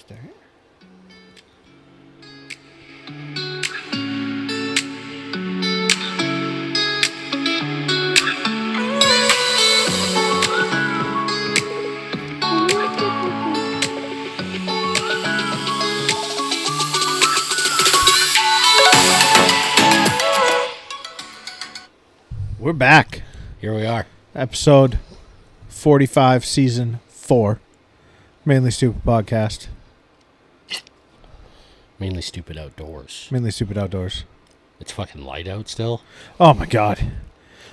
Start. We're back. Here we are. Episode 45, Season 4. Mainly Stupid Podcast. Mainly Stupid Outdoors. Mainly Stupid Outdoors. It's fucking light out still. Oh my god.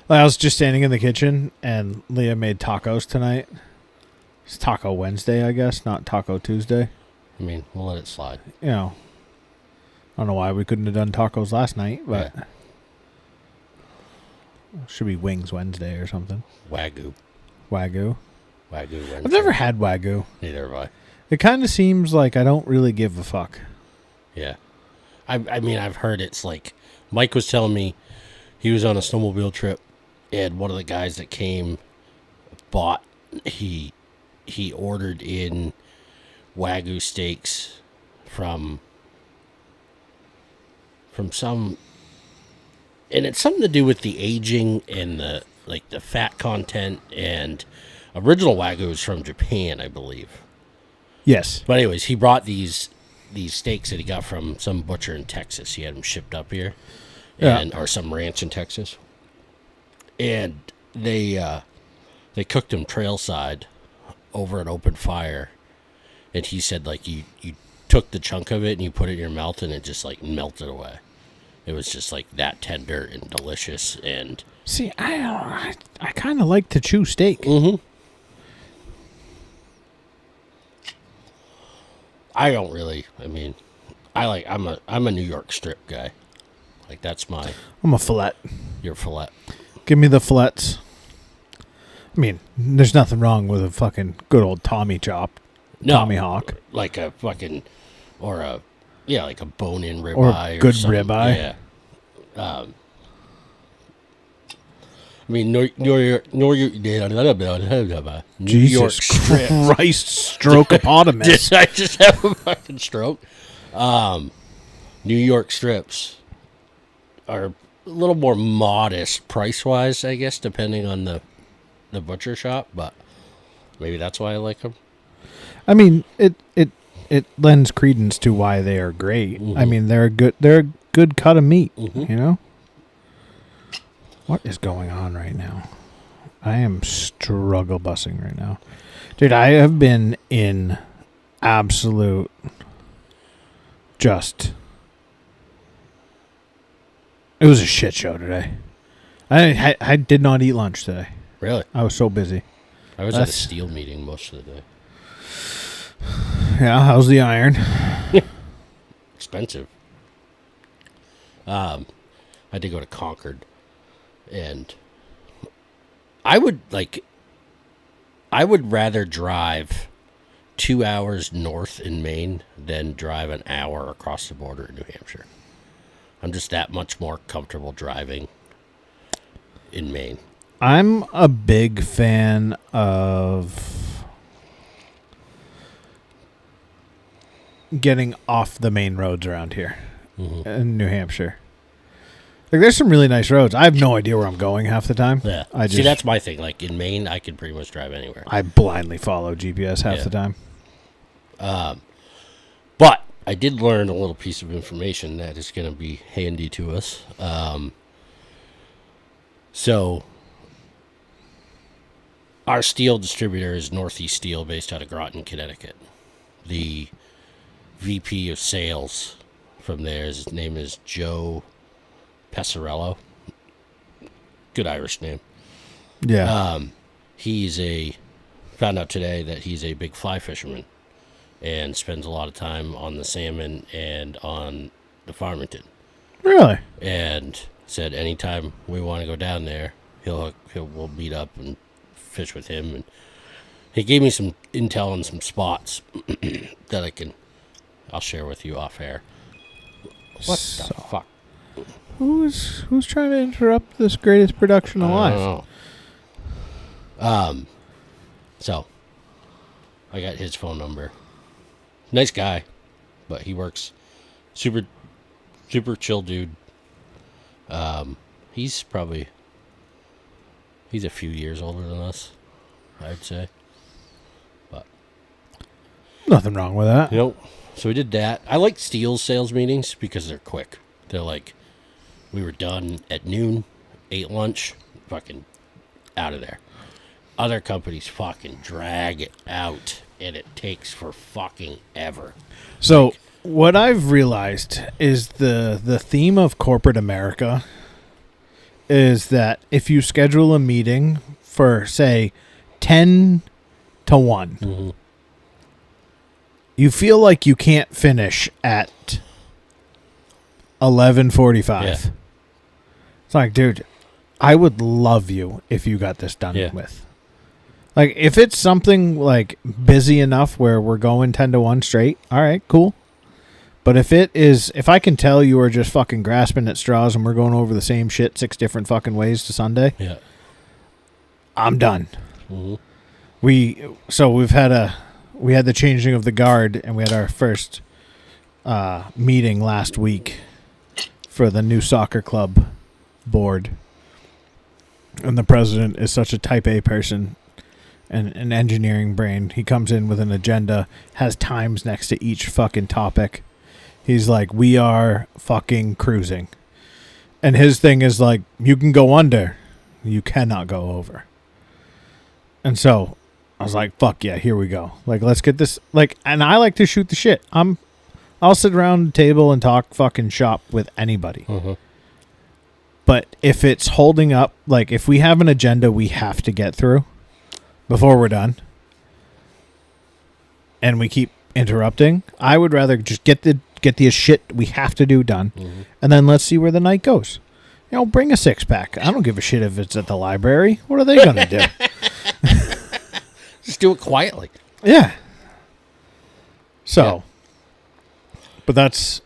I was just standing in the kitchen and Leah made tacos tonight. It's Taco Wednesday, I guess, not Taco Tuesday. I mean, we'll let it slide. You know, I don't know why we couldn't have done tacos last night, but should be Wings Wednesday or something. Wagyu. Wagyu. Wagyu Wednesday. I've never had Wagyu. Neither have I. It kind of seems like I don't really give a fuck. Yeah. I mean, I've heard it's like, Mike was telling me he was on a snowmobile trip and one of the guys that came bought, he ordered in Wagyu steaks from some, and it's something to do with the aging and the fat content, and original Wagyu is from Japan, I believe. Yes. But anyways, he brought these steaks that he got from some butcher in Texas. He had them shipped up here, or some ranch in Texas. And they cooked them trailside over an open fire. And he said, like, you took the chunk of it and you put it in your mouth and it just, like, melted away. It was just, like, that tender and delicious. And see, I kind of like to chew steak. Mm-hmm. I don't really. I mean, I'm a New York strip guy. Like, that's my. I'm a fillet. Your fillet. Give me the fillets. I mean, there's nothing wrong with a fucking good old Tommy chop. No, Tommy hawk. Like a fucking, like a bone-in ribeye. Or good something. ribeye. Yeah. I mean, New York Jesus strip. Christ, stroke-opotamus. Did I just have a fucking stroke? New York strips are a little more modest price-wise, I guess, depending on the butcher shop, but maybe that's why I like them. I mean, it lends credence to why they are great. Mm-hmm. I mean, they're a good cut of meat, you know? What is going on right now? I am struggle bussing right now. Dude, I have been in absolute it was a shit show today. I did not eat lunch today. Really? I was so busy. I was at a steel meeting most of the day. Yeah, how's the iron? Expensive. I had to go to Concord, and I would rather drive 2 hours north in Maine than drive an hour across the border in New Hampshire. I'm just that much more comfortable driving in Maine. I'm a big fan of getting off the main roads around here in New Hampshire. Like, there's some really nice roads. I have no idea where I'm going half the time. Yeah. See, that's my thing. Like, in Maine, I can pretty much drive anywhere. I blindly follow GPS half the time. But I did learn a little piece of information that is going to be handy to us. So, our steel distributor is Northeast Steel, based out of Groton, Connecticut. The VP of sales from there, his name is Joe Pesarello. Good Irish name. Yeah. Found out today that he's a big fly fisherman and spends a lot of time on the salmon and on the Farmington. Really? And said anytime we want to go down there, we'll meet up and fish with him. And he gave me some intel on some spots that I'll share with you off air. What the fuck? Who's trying to interrupt this greatest production alive? I don't know. So I got his phone number. Nice guy, but he works super chill dude. He's a few years older than us, I'd say. But Nothing wrong with that. So we did that. I like Steel's sales meetings because they're quick. They're like, we were done at noon, ate lunch, fucking out of there. Other companies fucking drag it out, and it takes for fucking ever. So what I've realized is the theme of corporate America is that if you schedule a meeting for, say, 10 to 1, Mm-hmm. you feel like you can't finish at 11:45. Yeah. It's like, dude, I would love you if you got this done with. Like, if it's something, like, busy enough where we're going 10 to 1 straight, all right, cool. But if I can tell you are just fucking grasping at straws and we're going over the same shit 6 different fucking ways to Sunday, I'm done. Mm-hmm. We had the changing of the guard, and we had our first meeting last week for the new soccer club board. And the president is such a type A person and an engineering brain. He comes in with an agenda, has times next to each fucking topic. He's like, we are fucking cruising. And his thing is like, you can go under, you cannot go over. And so I was like, fuck yeah, here we go. Like, let's get this. Like, and I like to shoot the shit. I'll sit around the table and talk fucking shop with anybody. Mm-hmm. But if it's holding up, like, if we have an agenda we have to get through before we're done, and we keep interrupting, I would rather just get the shit we have to do done, and then let's see where the night goes. Bring a 6-pack. I don't give a shit if it's at the library. What are they gonna do? Just do it quietly. Yeah. So, but that's.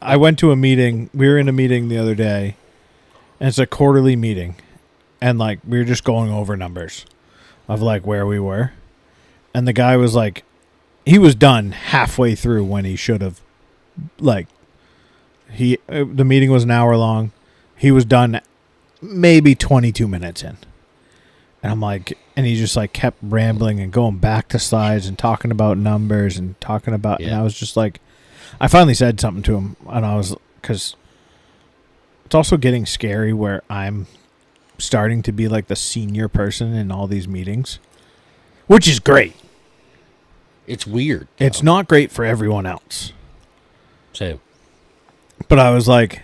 I went to a meeting. We were in a meeting the other day, and it's a quarterly meeting, and like we were just going over numbers of like where we were, and the guy was like, he was done halfway through when he should have, like, the meeting was an hour long. He was done maybe 22 minutes in. And I'm like, and he just like kept rambling and going back to slides and talking about numbers and talking about, and I was just like, I finally said something to him, and I was, because it's also getting scary where I'm starting to be like the senior person in all these meetings, which is great. It's weird. It's not great for everyone else. Same. But I was like,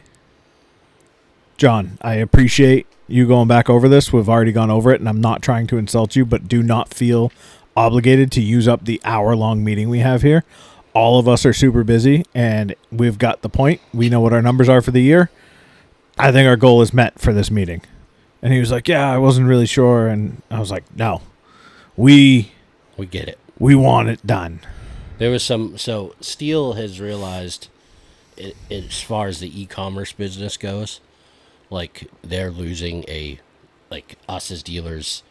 John, I appreciate you going back over this. We've already gone over it, and I'm not trying to insult you, but do not feel obligated to use up the hour-long meeting we have here. All of us are super busy, and we've got the point. We know what our numbers are for the year. I think our goal is met for this meeting. And he was like, yeah, I wasn't really sure. And I was like, no, we get it. We want it done. There was so Steel has realized, as far as the e-commerce business goes, like they're losing like us as dealers,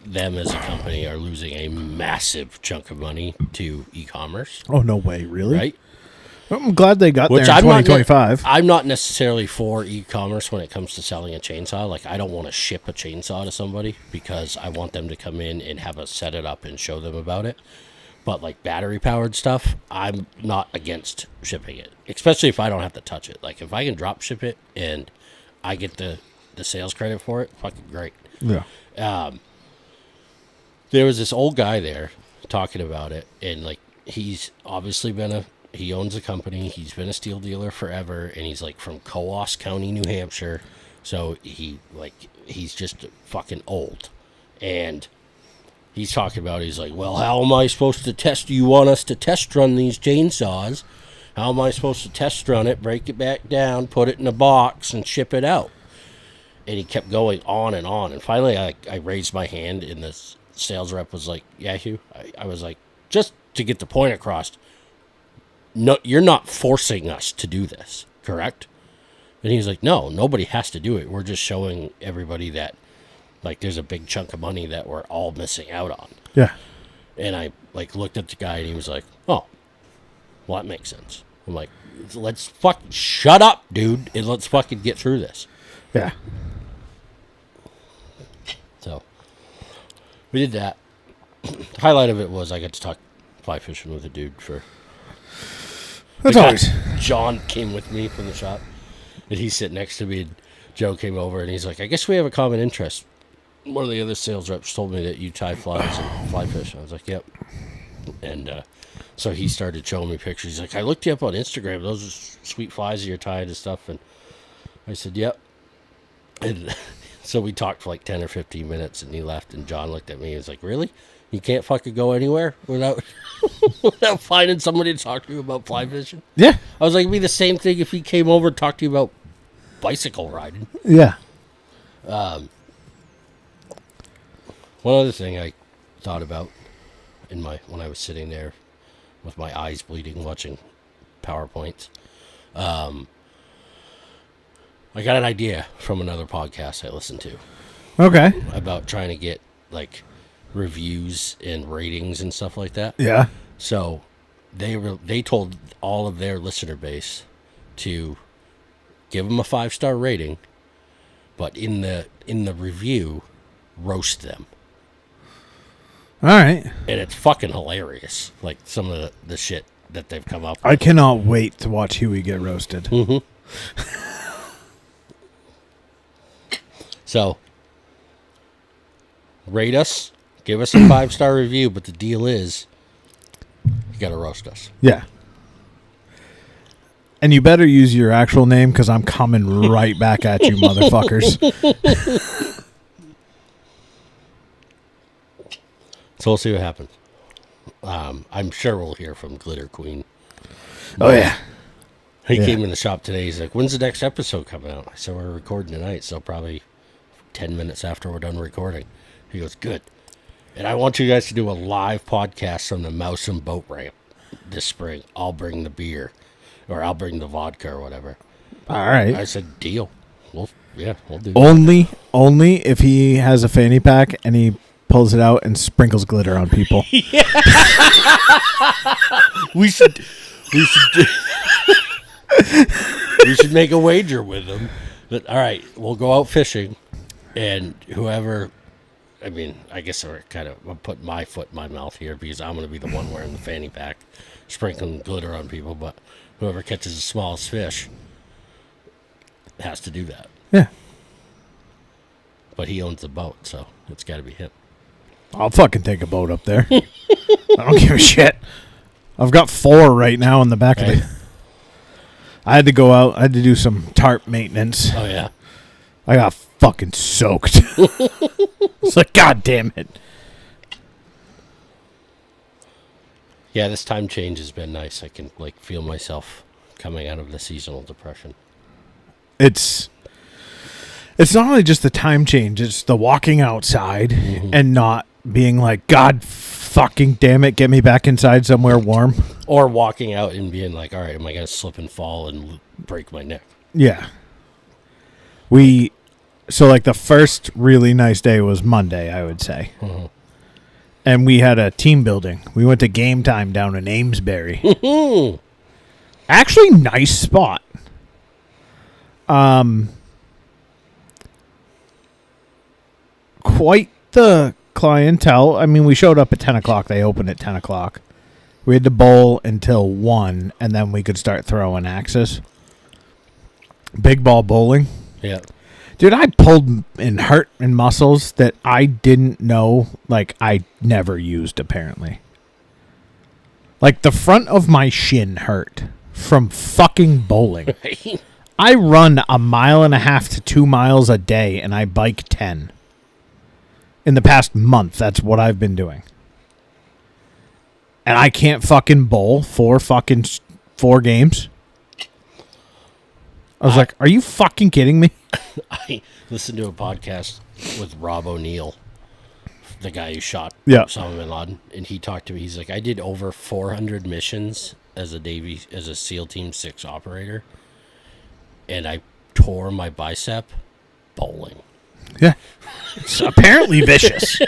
them as a company are losing a massive chunk of money to e-commerce. Oh, no way. Really? Right? I'm glad they got there in 2025. I'm not necessarily for e-commerce when it comes to selling a chainsaw. Like, I don't want to ship a chainsaw to somebody because I want them to come in and have us set it up and show them about it. But, like, battery-powered stuff, I'm not against shipping it, especially if I don't have to touch it. Like, if I can drop ship it and I get the sales credit for it, fucking great. Yeah. There was this old guy there talking about it, and, like, he's obviously he owns a company. He's been a steel dealer forever, and he's like from Coos County, New Hampshire. So he's just fucking old. And he's talking about, he's like, well, how am I supposed to test? You want us to test run these chainsaws? How am I supposed to test run it, break it back down, put it in a box, and ship it out? And he kept going on. And finally, I raised my hand, and the sales rep was like, yeah, Hugh. I was like, just to get the point across, no, you're not forcing us to do this, correct? And he's like, no, nobody has to do it. We're just showing everybody that, like, there's a big chunk of money that we're all missing out on. Yeah. And I like looked at the guy and he was like, "Oh, well that makes sense." I'm like, "Let's fucking shut up, dude, and let's fucking get through this." Yeah. So we did that. The highlight of it was I got to talk fly fishing with a dude for. That's always. John came with me from the shop, and he's sitting next to me. And Joe came over, and he's like, "I guess we have a common interest." One of the other sales reps told me that you tie flies and fly fish. I was like, "Yep." And so he started showing me pictures. He's like, "I looked you up on Instagram. Those are sweet flies that you're tying and stuff." And I said, "Yep." And so we talked for like 10 or 15 minutes, and he left. And John looked at me and was like, "Really? You can't fucking go anywhere without without finding somebody to talk to you about fly fishing?" Yeah. I was like, it'd be the same thing if he came over and talked to you about bicycle riding. Yeah. One other thing I thought about when I was sitting there with my eyes bleeding watching PowerPoints, I got an idea from another podcast I listened to Okay. about trying to get like reviews and ratings and stuff like that. Yeah. So they told all of their listener base to give them a 5-star rating, but in the review, roast them. All right. And it's fucking hilarious. Like some of the shit that they've come up with. I cannot wait to watch Huey get roasted. Mm-hmm. So, rate us, give us a 5-star review, but the deal is, you gotta roast us. Yeah. And you better use your actual name because I'm coming right back at you, motherfuckers. So we'll see what happens. I'm sure we'll hear from Glitter Queen. Oh, yeah. He came in the shop today. He's like, "When's the next episode coming out?" I said, "We're recording tonight, so probably 10 minutes after we're done recording." He goes, "Good. And I want you guys to do a live podcast from the Mouse and Boat Ramp this spring. I'll bring the beer, or I'll bring the vodka or whatever." All right. I said, "Deal. We'll do that." Only if he has a fanny pack and he pulls it out and sprinkles glitter on people. We should we should make a wager with him. But all right, we'll go out fishing, and whoever, I mean, I guess I'm putting my foot in my mouth here because I'm going to be the one wearing the fanny pack, sprinkling glitter on people. But whoever catches the smallest fish has to do that. Yeah. But he owns the boat, so it's got to be him. I'll fucking take a boat up there. I don't give a shit. I've got 4 right now in the back of it. I had to go out. I had to do some tarp maintenance. Oh, yeah. I got fucking soaked. It's like, God damn it. Yeah, this time change has been nice. I can feel myself coming out of the seasonal depression. It's not only just the time change, it's the walking outside and not being like, God fucking damn it, get me back inside somewhere warm. Or walking out and being like, all right, am I going to slip and fall and break my neck? Yeah. So the first really nice day was Monday, I would say. Mm-hmm. And we had a team building. We went to game time down in Amesbury. Actually, nice spot. Quite the clientele. I mean, we showed up at 10 o'clock. They opened at 10 o'clock. We had to bowl until 1, and then we could start throwing axes. Big ball bowling. Yeah. Dude, I pulled and hurt in muscles that I didn't know, I never used, apparently. The front of my shin hurt from fucking bowling. Right. I run 1.5 miles to 2 miles a day, and I bike 10. In the past month, that's what I've been doing. And I can't fucking bowl 4 games. I was like, are you fucking kidding me? I listened to a podcast with Rob O'Neill, the guy who shot Osama bin Laden, and he talked to me. He's like, I did over 400 missions as a SEAL Team 6 operator, and I tore my bicep bowling. Yeah. It's apparently vicious.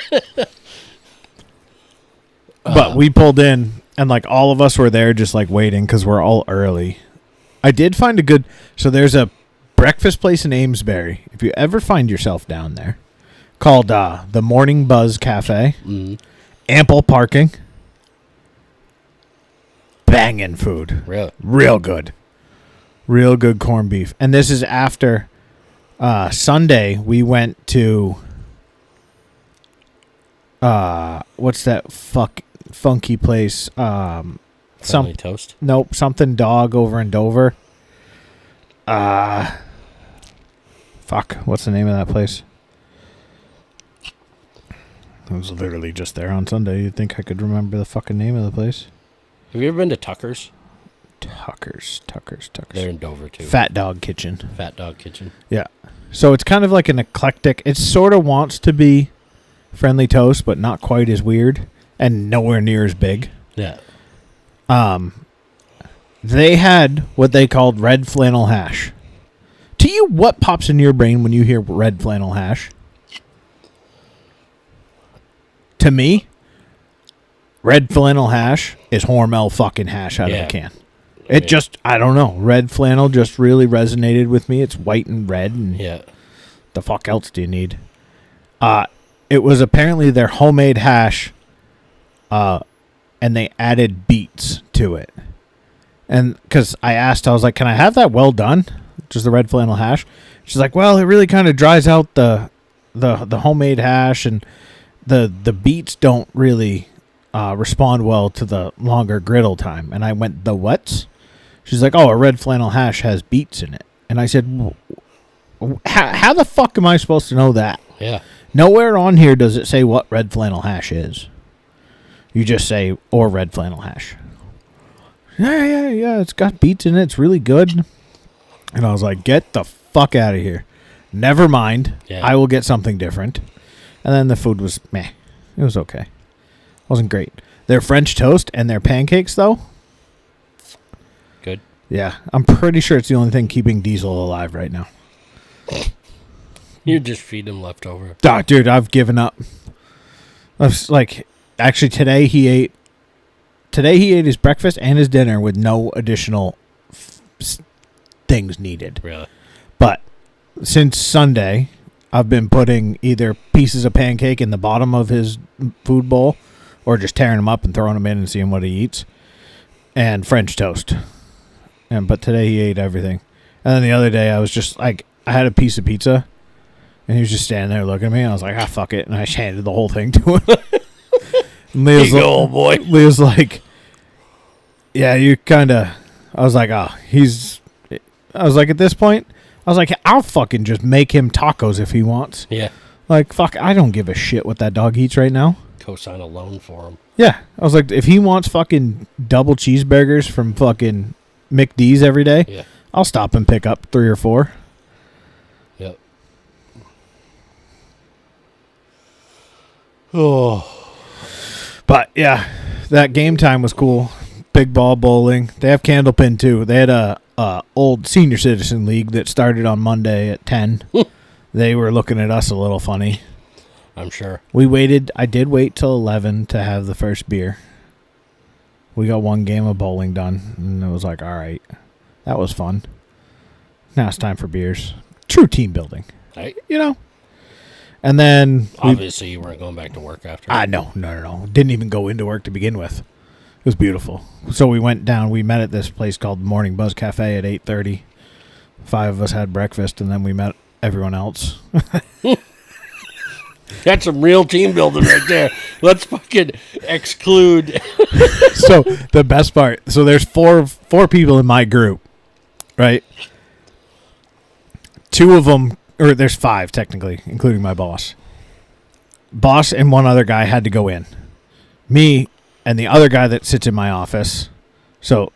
But we pulled in, and like all of us were there just like waiting because we're all early. I did find a good... So there's a breakfast place in Amesbury, if you ever find yourself down there, called the Morning Buzz Cafe. Mm-hmm. Ample parking. Banging food. Really? Real good. Real good corned beef. And this is after Sunday we went to... what's that funky place? Family Toast? Nope, something dog over in Dover. Fuck, what's the name of that place? I was literally just there on Sunday. You'd think I could remember the fucking name of the place. Have you ever been to Tucker's? Tucker's. They're in Dover, too. Fat Dog Kitchen. Fat Dog Kitchen. Yeah. So it's kind of like an eclectic... It sort of wants to be Friendly Toast, but not quite as weird. And nowhere near as big. Yeah. They had what they called red flannel hash. To you, what pops in your brain when you hear red flannel hash? To me, red flannel hash is Hormel fucking hash out of a can. It just, I don't know. Red flannel just really resonated with me. It's white and red. And the fuck else do you need? It was apparently their homemade hash, and they added beets to it. And because I asked, I was like, can I have that well done? Just the red flannel hash. She's like, well, it really kind of dries out the homemade hash, and the beets don't really respond well to the longer griddle time. And I went, the what? She's like, oh, a red flannel hash has beets in it. And I said, how the fuck am I supposed to know that? Yeah. Nowhere on here does it say what red flannel hash is. You just say, or red flannel hash. Yeah, it's got beets in it. It's really good. And I was like, get the fuck out of here. Never mind. Yeah. I will get something different. And then the food was meh. It was okay. Wasn't great. Their French toast and their pancakes, though. Good. Yeah, I'm pretty sure it's the only thing keeping Diesel alive right now. You just feed him leftover. Dude, I've given up. I was like, actually, today he ate his breakfast and his dinner with no additional things needed. Really? But since Sunday, I've been putting either pieces of pancake in the bottom of his food bowl or just tearing them up and throwing them in and seeing what he eats. And French toast. But today he ate everything. And then the other day I was just like, I had a piece of pizza and he was just standing there looking at me. And I was like, fuck it. And I handed the whole thing to him. Here you go, old boy. Leah's like, yeah, you kind of... I was like, I was like, at this point, I was like, I'll fucking just make him tacos if he wants. Yeah. Like, fuck, I don't give a shit what that dog eats right now. Co-sign a loan for him. Yeah. I was like, if he wants fucking double cheeseburgers from fucking McD's every day, I'll stop and pick up 3 or 4. Yep. Oh. But, yeah, that game time was cool. Big ball bowling. They have Candlepin, too. They had a old senior citizen league that started on Monday at 10. They were looking at us a little funny. I'm sure. I did wait till 11 to have the first beer. We got one game of bowling done, and it was like, all right, that was fun. Now it's time for beers. True team building. Right. You know? And then... Obviously, you weren't going back to work after. No. Didn't even go into work to begin with. It was beautiful. So we went down. We met at this place called Morning Buzz Cafe at 8:30. 5 of us had breakfast, and then we met everyone else. That's some real team building right there. Let's fucking exclude. So the best part. So there's four people in my group, right? 2 of them, or there's 5 technically, including my boss. Boss and one other guy had to go in. Me and the other guy that sits in my office. So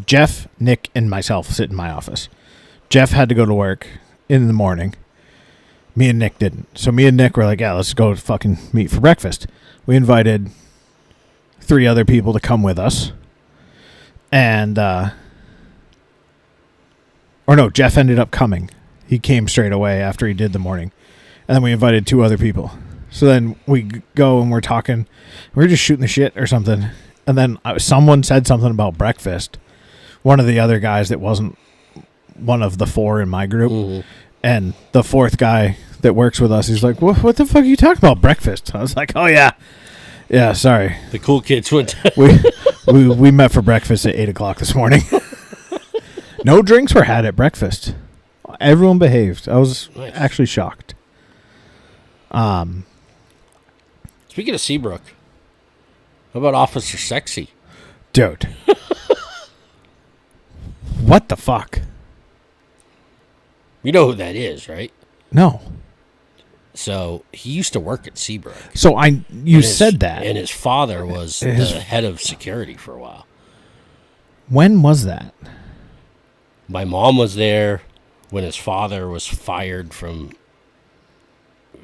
Jeff, Nick, and myself sit in my office. Jeff had to go to work in the morning. Me and Nick didn't. So me and Nick were like, yeah, let's go fucking meet for breakfast. We invited 3 other people to come with us. And, Jeff ended up coming. He came straight away after he did the morning. And then we invited 2 other people. So then we go and we're talking. We're just shooting the shit or something. And then someone said something about breakfast. One of the other guys that wasn't one of the four in my group. Mm-hmm. And the fourth guy that works with us, he's like, what the fuck are you talking about, breakfast? I was like, oh, yeah. Yeah, sorry. The cool kids went. we met for breakfast at 8 o'clock this morning. No drinks were had at breakfast. Everyone behaved. I was actually shocked. Speaking of Seabrook, how about Officer Sexy? Dude. What the fuck? You know who that is, right? No. So he used to work at Seabrook. So you said that. And his father was the head of security for a while. When was that? My mom was there when his father was fired from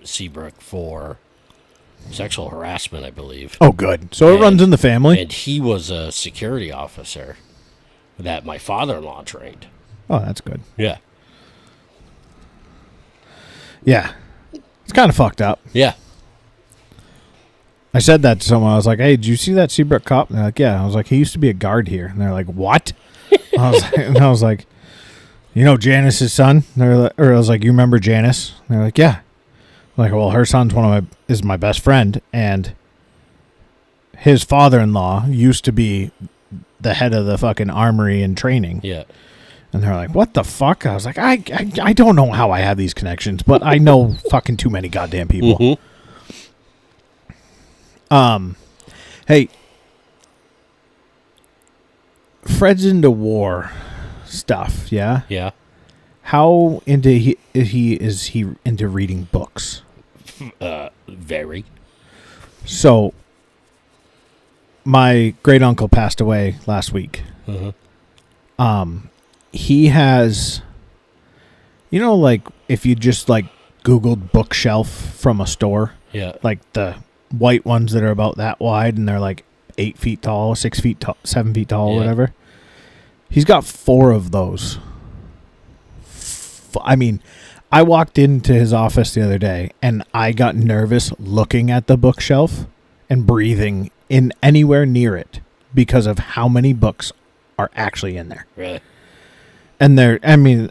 Seabrook for sexual harassment, I believe. Oh, good. So it runs in the family? And he was a security officer that my father-in-law trained. Oh, that's good. Yeah. Yeah. It's kind of fucked up. Yeah. I said that to someone. I was like, hey, did you see that Seabrook cop? And they're like, yeah. I was like, he used to be a guard here. And they're like, what? I was like, you know Janice's son? I was like, you remember Janice? And they're like, yeah. I'm like, well, her son's is my best friend, and his father-in-law used to be the head of the fucking armory and training. Yeah. And they're like, what the fuck? I was like, I don't know how I have these connections, but I know fucking too many goddamn people. Mm-hmm. Hey, Fred's into war stuff, yeah? Yeah. How into is he into reading books? Very. So, my great uncle passed away last week. Mm-hmm. He has, like if you just like Googled bookshelf from a store, yeah, like the white ones that are about that wide and they're like 8 feet tall, 6 feet tall, 7 feet tall, whatever. He's got 4 of those. I mean, I walked into his office the other day and I got nervous looking at the bookshelf and breathing in anywhere near it because of how many books are actually in there. Really? And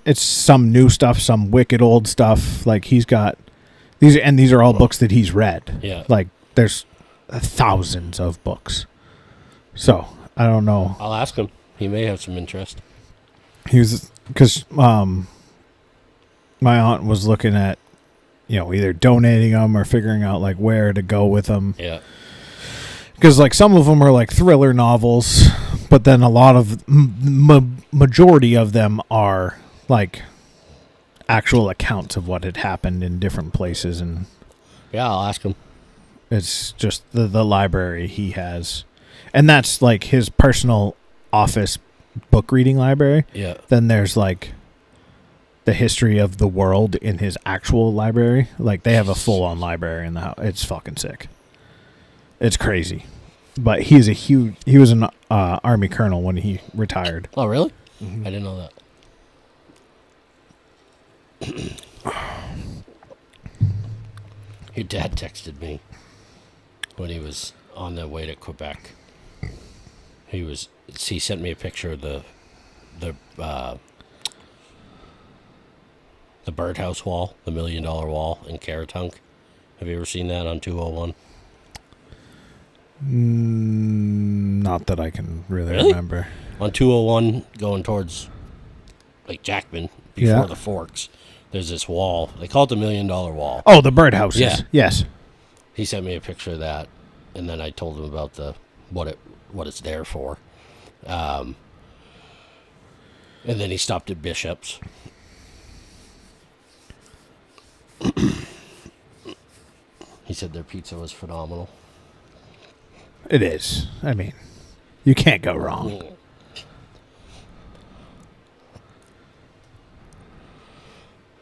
it's some new stuff, some wicked old stuff. Like he's got these are all books that he's read. Yeah. Like there's thousands of books. So I don't know. I'll ask him. He may have some interest. Because my aunt was looking at, either donating them or figuring out like where to go with them. Yeah. Because like some of them are like thriller novels, but then a lot of majority of them are like actual accounts of what had happened in different places, and I'll ask him. It's just the library he has, and that's like his personal office book reading library. Yeah. Then there's like the history of the world in his actual library. Like they have a full on library in the house. It's fucking sick. It's crazy. But he was an Army colonel when he retired. Oh, really? Mm-hmm. I didn't know that. Your dad texted me when he was on the way to Quebec. He sent me a picture of the birdhouse wall, the $1 million wall in Caratunk. Have you ever seen that on 201? Not that I can really remember. On 201 going towards Lake Jackman before the Forks, there's this wall. They call it the $1 Million Wall. Oh, the birdhouses. Yeah. Yes. He sent me a picture of that, and then I told him about what it's there for. And then he stopped at Bishop's. He said their pizza was phenomenal. It is. I mean, you can't go wrong. Yeah.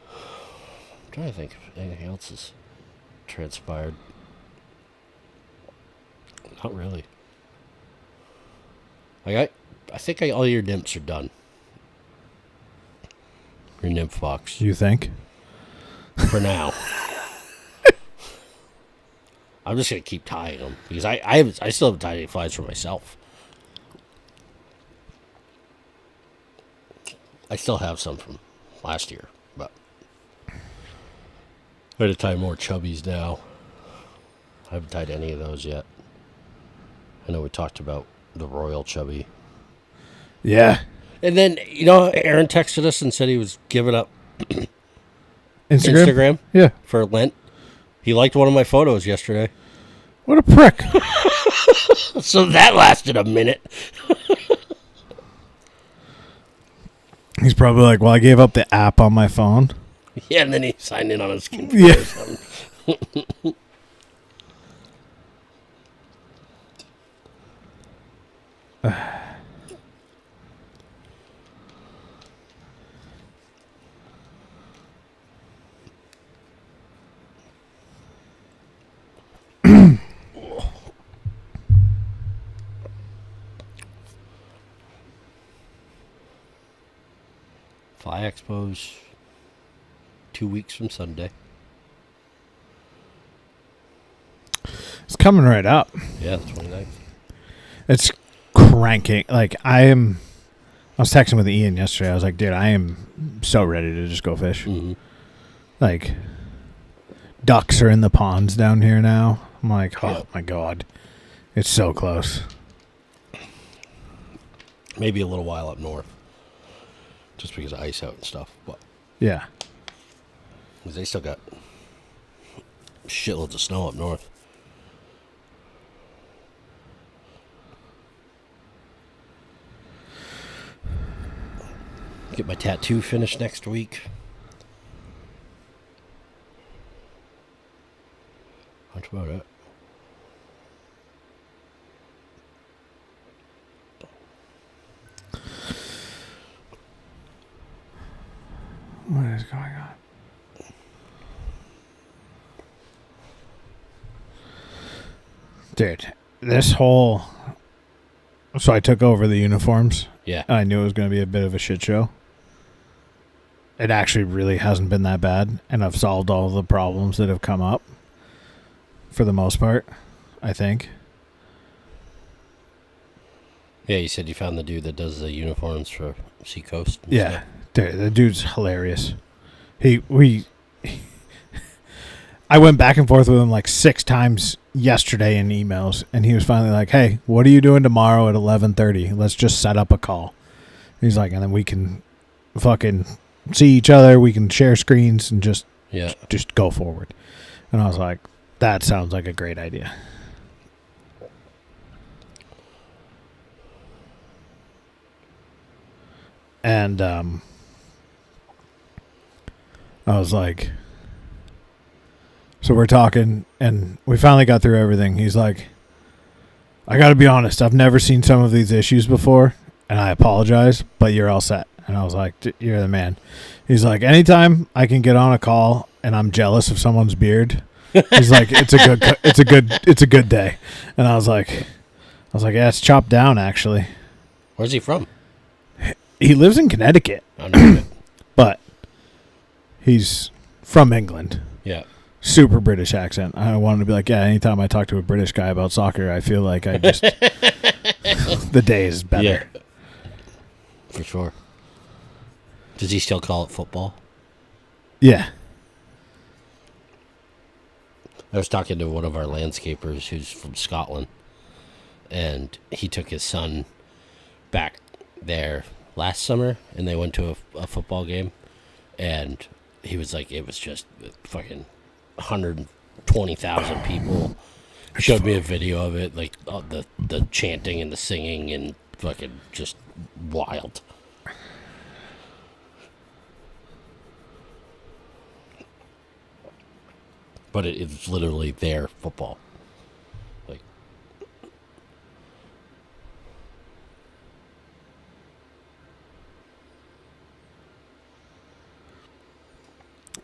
I'm trying to think if anything else has transpired. Not really. Like I think all your nymphs are done. Your nymph box. You think? For now. I'm just gonna keep tying them because I still haven't tied any flies for myself. I still have some from last year, but I had to tie more chubbies now. I haven't tied any of those yet. I know we talked about the royal chubby. Yeah. And then, Aaron texted us and said he was giving up Instagram Yeah. for Lent. He liked one of my photos yesterday. What a prick. So that lasted a minute. He's probably like, well, I gave up the app on my phone. Yeah, and then he signed in on his computer Yeah. or something. Fly Expo's 2 weeks from Sunday. It's coming right up. Yeah, the 29th. It's cranking. Like, I was texting with Ian yesterday. I was like, dude, I am so ready to just go fish. Mm-hmm. Like, ducks are in the ponds down here now. I'm like, oh, Yeah. my God. It's so close. Maybe a little while up north. Just because of ice out and stuff. But Yeah. 'cause they still got shitloads of snow up north. Get my tattoo finished next week. That's about it. What is going on? Dude, this whole... So I took over the uniforms. Yeah. I knew it was going to be a bit of a shit show. It actually really hasn't been that bad, and I've solved all the problems that have come up for the most part, I think. Yeah, you said you found the dude that does the uniforms for Seacoast. and Yeah. stuff. Dude, the dude's hilarious. I went back and forth with him like 6 times yesterday in emails, and he was finally like, hey, what are you doing tomorrow at 11:30? Let's just set up a call. He's like, and then we can fucking see each other, we can share screens and just go forward. And I was like, that sounds like a great idea. And I was like, so we're talking, and we finally got through everything. He's like, I got to be honest, I've never seen some of these issues before, and I apologize, but you're all set. And I was like, you're the man. He's like, anytime I can get on a call and I'm jealous of someone's beard, he's like, it's a good day. And I was like, yeah, it's chopped down actually. Where's he from? He lives in Connecticut, I know. but he's from England. Yeah. Super British accent. I wanted to be like, yeah, anytime I talk to a British guy about soccer, I feel like I just the day is better. Yeah. For sure. Does he still call it football? Yeah. I was talking to one of our landscapers who's from Scotland, and he took his son back there last summer, and they went to a football game, and he was like, it was just fucking 120,000 people. Showed me a video of it, like the chanting and the singing, and fucking just wild. But it's literally their football. Like,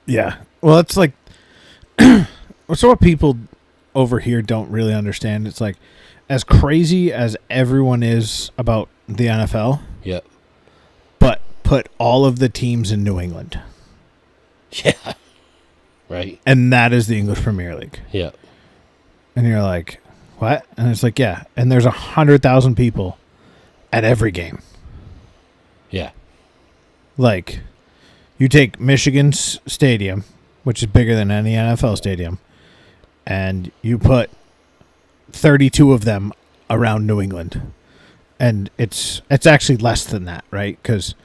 Yeah. Well, it's like, so what people over here don't really understand. It's like, as crazy as everyone is about the NFL, yeah. but put all of the teams in New England. Yeah. Right. And that is the English Premier League. Yeah. And you're like, what? And it's like, yeah. And there's 100,000 people at every game. Yeah. Like, you take Michigan's stadium, which is bigger than any NFL stadium, and you put 32 of them around New England. And it's actually less than that, right? Because,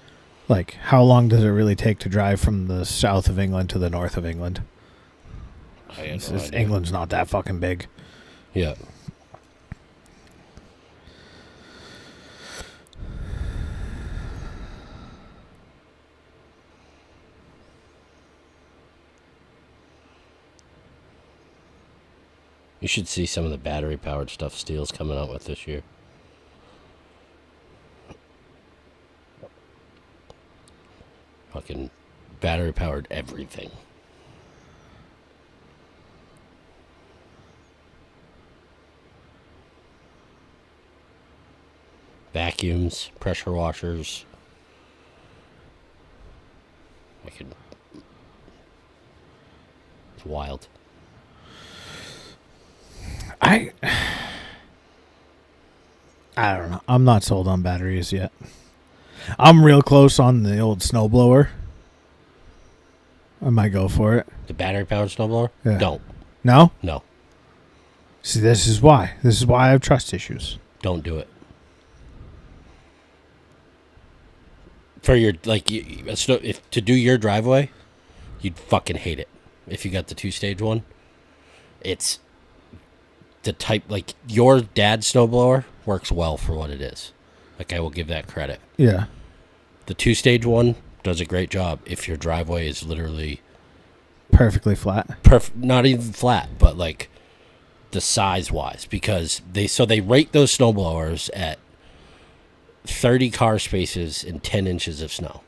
like, how long does it really take to drive from the south of England to the north of England? England's not that fucking big. Yeah. You should see some of the battery-powered stuff Steel's coming out with this year. Fucking battery-powered everything. Vacuums, pressure washers. It's wild. I don't know. I'm not sold on batteries yet. I'm real close on the old snowblower. I might go for it. The battery-powered snowblower? Yeah. Don't. No? No. See, this is why. This is why I have trust issues. Don't do it. For your, like, if to do your driveway, you'd fucking hate it. If you got the 2-stage one, it's the type, like, your dad's snowblower works well for what it is. Like, I will give that credit. Yeah. The 2-stage one does a great job if your driveway is literally perfectly flat. Not even flat, but like the size-wise, because they rate those snowblowers at 30 car spaces and 10 inches of snow,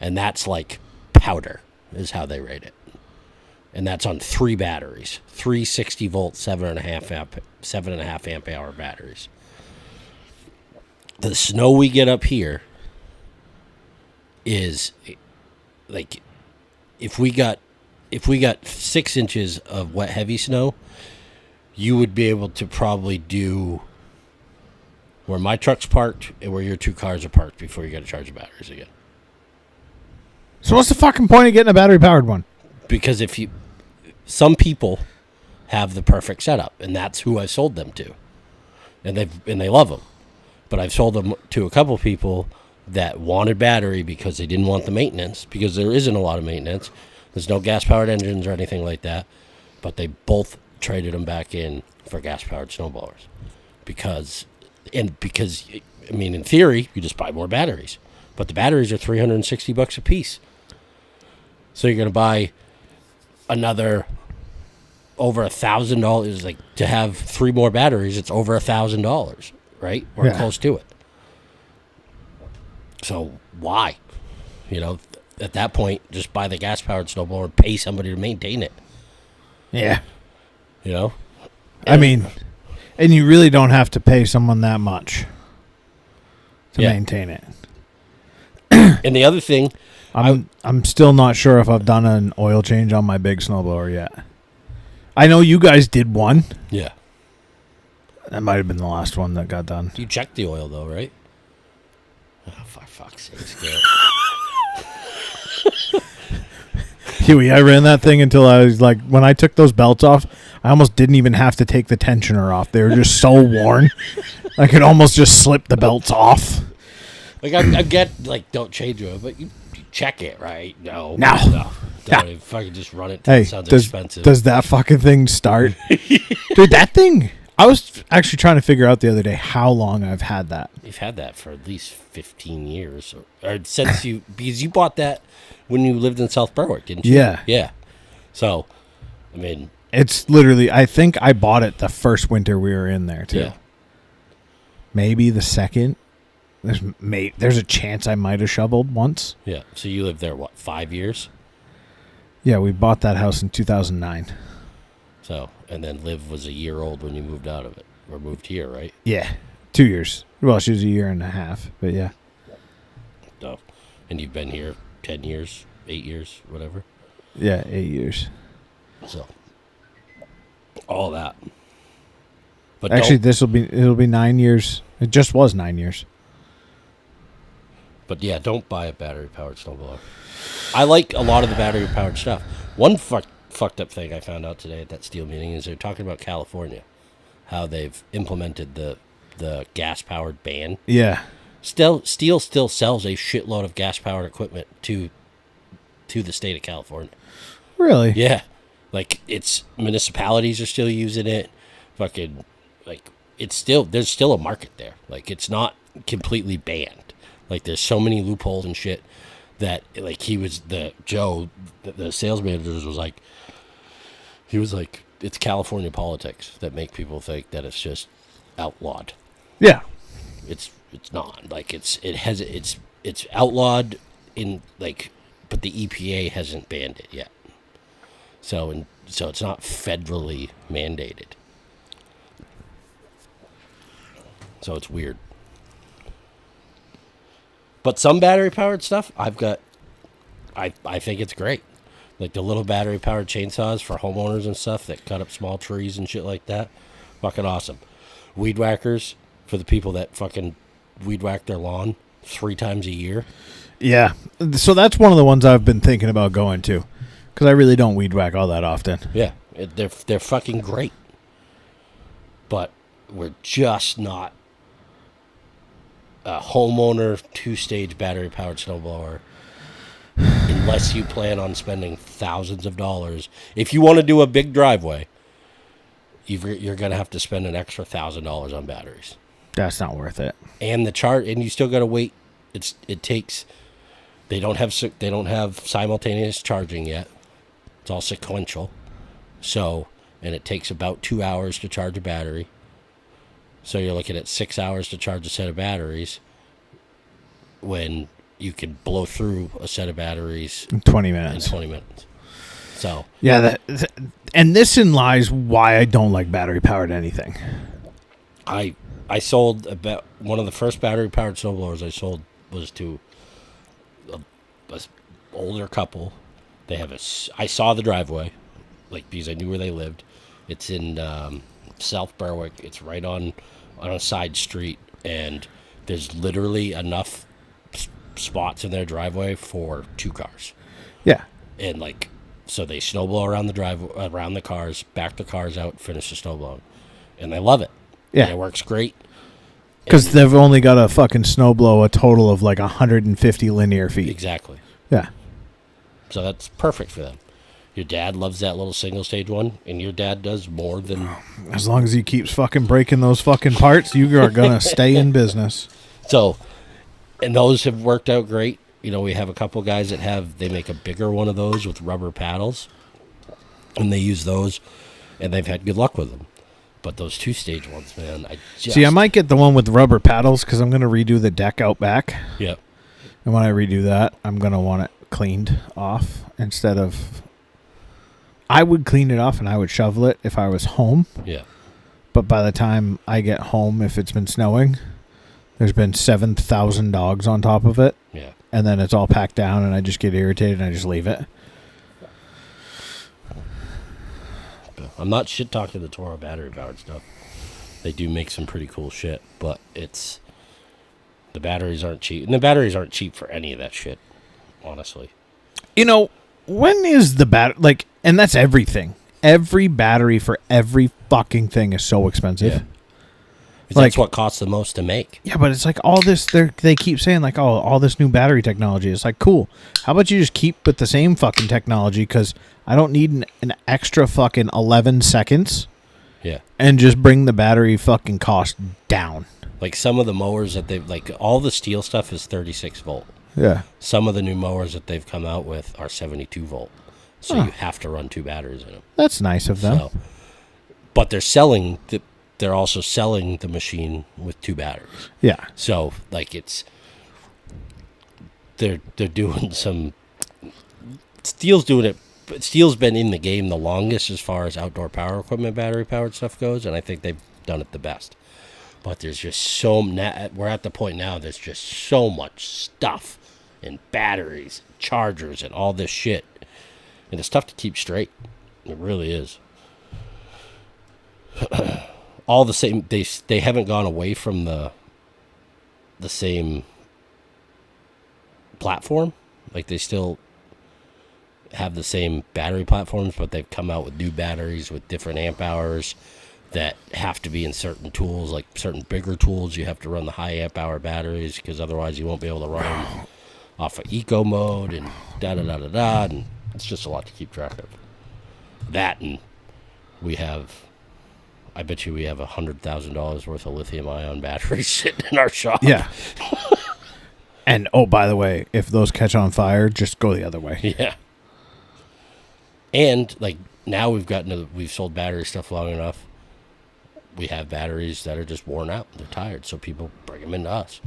and that's like powder is how they rate it, and that's on 3 batteries, 3 60-volt 7.5 amp hour batteries. The snow we get up here is like if we got 6 inches of wet heavy snow, you would be able to probably do where my truck's parked and where your 2 cars are parked before you got to charge the batteries again. So what's the fucking point of getting a battery powered one? Because some people have the perfect setup, and that's who I sold them to, and they love them. But I've sold them to a couple people that wanted battery because they didn't want the maintenance, because there isn't a lot of maintenance. There's no gas-powered engines or anything like that. But they both traded them back in for gas-powered snowblowers. Because, I mean, in theory, you just buy more batteries. But the batteries are $360 a piece. So you're going to buy another over $1,000. Like, to have 3 more batteries, it's over $1,000, right? Or close to it. So why? You know, at that point, just buy the gas-powered snowblower and pay somebody to maintain it. Yeah. You know? I mean, and you really don't have to pay someone that much to maintain it. And the other thing... I'm still not sure if I've done an oil change on my big snowblower yet. I know you guys did one. Yeah. That might have been the last one that got done. You checked the oil, though, right? Oh, for fuck's sake, Huey, I ran that thing until I was like, when I took those belts off, I almost didn't even have to take the tensioner off. They were just so worn. I could almost just slip the belts off. Like, I get, like, don't change it, but you check it, right? No. Don't even fucking just run it. Hey, it sounds expensive. Does that fucking thing start? Dude, that thing... I was actually trying to figure out the other day how long I've had that. You've had that for at least 15 years. Or since because you bought that when you lived in South Berwick, didn't you? Yeah. Yeah. So, I mean... It's literally... I think I bought it the first winter we were in there, too. Yeah. Maybe the second. There's a chance I might have shoveled once. Yeah. So you lived there, what, 5 years? Yeah, we bought that house in 2009. So, and then Liv was a year old when you moved out of it, or moved here, right? Yeah, 2 years. Well, she was a year and a half, but yeah. Oh, and you've been here 10 years, 8 years, whatever? Yeah, 8 years. So, all that. But actually, it'll be 9 years. It just was 9 years. But yeah, don't buy a battery-powered snowblower. I like a lot of the battery-powered stuff. One fucked up thing I found out today at that steel meeting is they're talking about California, how they've implemented the gas-powered ban. Yeah. Steel still sells a shitload of gas-powered equipment to the state of California. Really? Yeah. Like, it's municipalities are still using it. Fucking, like, there's still a market there. Like, it's not completely banned. Like, there's so many loopholes and shit that, like, the sales manager was like, it's California politics that make people think that it's just outlawed. Yeah. It's not. Like, it's outlawed in, like, but the EPA hasn't banned it yet. So it's not federally mandated. So it's weird. But some battery-powered stuff, I think it's great. Like the little battery-powered chainsaws for homeowners and stuff that cut up small trees and shit like that. Fucking awesome. Weed whackers for the people that fucking weed whack their lawn 3 times a year. Yeah. So that's one of the ones I've been thinking about going to. Because I really don't weed whack all that often. Yeah. They're fucking great. But we're just not a homeowner 2-stage battery-powered snowblower unless you plan on spending thousands of dollars. If you want to do a big driveway, you're going to have to spend an extra $1,000 on batteries. That's not worth it. And and you still got to wait. They don't have simultaneous charging yet. It's all sequential. So, and it takes about 2 hours to charge a battery. So you're looking at 6 hours to charge a set of batteries when you can blow through a set of batteries in 20 minutes. So yeah, and this in lies why I don't like battery powered anything. I sold about one of the first battery powered snowblowers I sold was to a older couple. I saw the driveway, like, because I knew where they lived. It's in South Berwick. It's right on a side street, and there's literally enough spots in their driveway for 2 cars. Yeah. And, like, so they snowblow around around the cars, back the cars out, finish the snowblowing. And they love it. Yeah. And it works great. Because they've only got to fucking snowblow a total of like 150 linear feet. Exactly. Yeah. So that's perfect for them. Your dad loves that little single-stage one, and your dad does more than... As long as he keeps fucking breaking those fucking parts, you are going to stay in business. So, and those have worked out great. You know, we have a couple guys that they make a bigger one of those with rubber paddles, and they use those, and they've had good luck with them. But those 2-stage ones, man, I might get the one with rubber paddles because I'm going to redo the deck out back. Yep. And when I redo that, I'm going to want it cleaned off instead of... I would clean it off and I would shovel it if I was home. Yeah. But by the time I get home, if it's been snowing, there's been 7,000 dogs on top of it. Yeah. And then it's all packed down and I just get irritated and I just leave it. I'm not shit-talking the Toro battery-powered stuff. They do make some pretty cool shit, but the batteries aren't cheap. And the batteries aren't cheap for any of that shit, honestly. You know, when is the battery... Like, and that's everything. Every battery for every fucking thing is so expensive. Yeah. That's what costs the most to make. Yeah, but it's like all this... They keep saying, like, oh, all this new battery technology. It's like, cool. How about you just keep with the same fucking technology? Because I don't need an extra fucking 11 seconds. Yeah. And just bring the battery fucking cost down. Like some of the mowers that they've... Like, all the steel stuff is 36 volt. Yeah. Some of the new mowers that they've come out with are 72 volt. So you have to run 2 batteries in them. That's nice of them. But they're also selling the machine with 2 batteries. Yeah. So, like, they're doing some... Steel's doing it. Steel's been in the game the longest as far as outdoor power equipment, battery-powered stuff goes, and I think they've done it the best. But there's just we're at the point now, there's just so much stuff and batteries, chargers, and all this shit. And it's tough to keep straight. It really is. all the same. They haven't gone away from the same platform. Like they still have the same battery platforms, but they've come out with new batteries with different amp hours that have to be in certain tools, like certain bigger tools. You have to run the high amp hour batteries because otherwise you won't be able to run them off of eco mode and da da da da da. And it's just a lot to keep track of. That, and I bet you we have $100,000 worth of lithium ion batteries sitting in our shop. Yeah. And oh, by the way, if those catch on fire, just go the other way. Yeah. And like now we've sold battery stuff long enough. We have batteries that are just worn out. They're tired, so people bring them into us.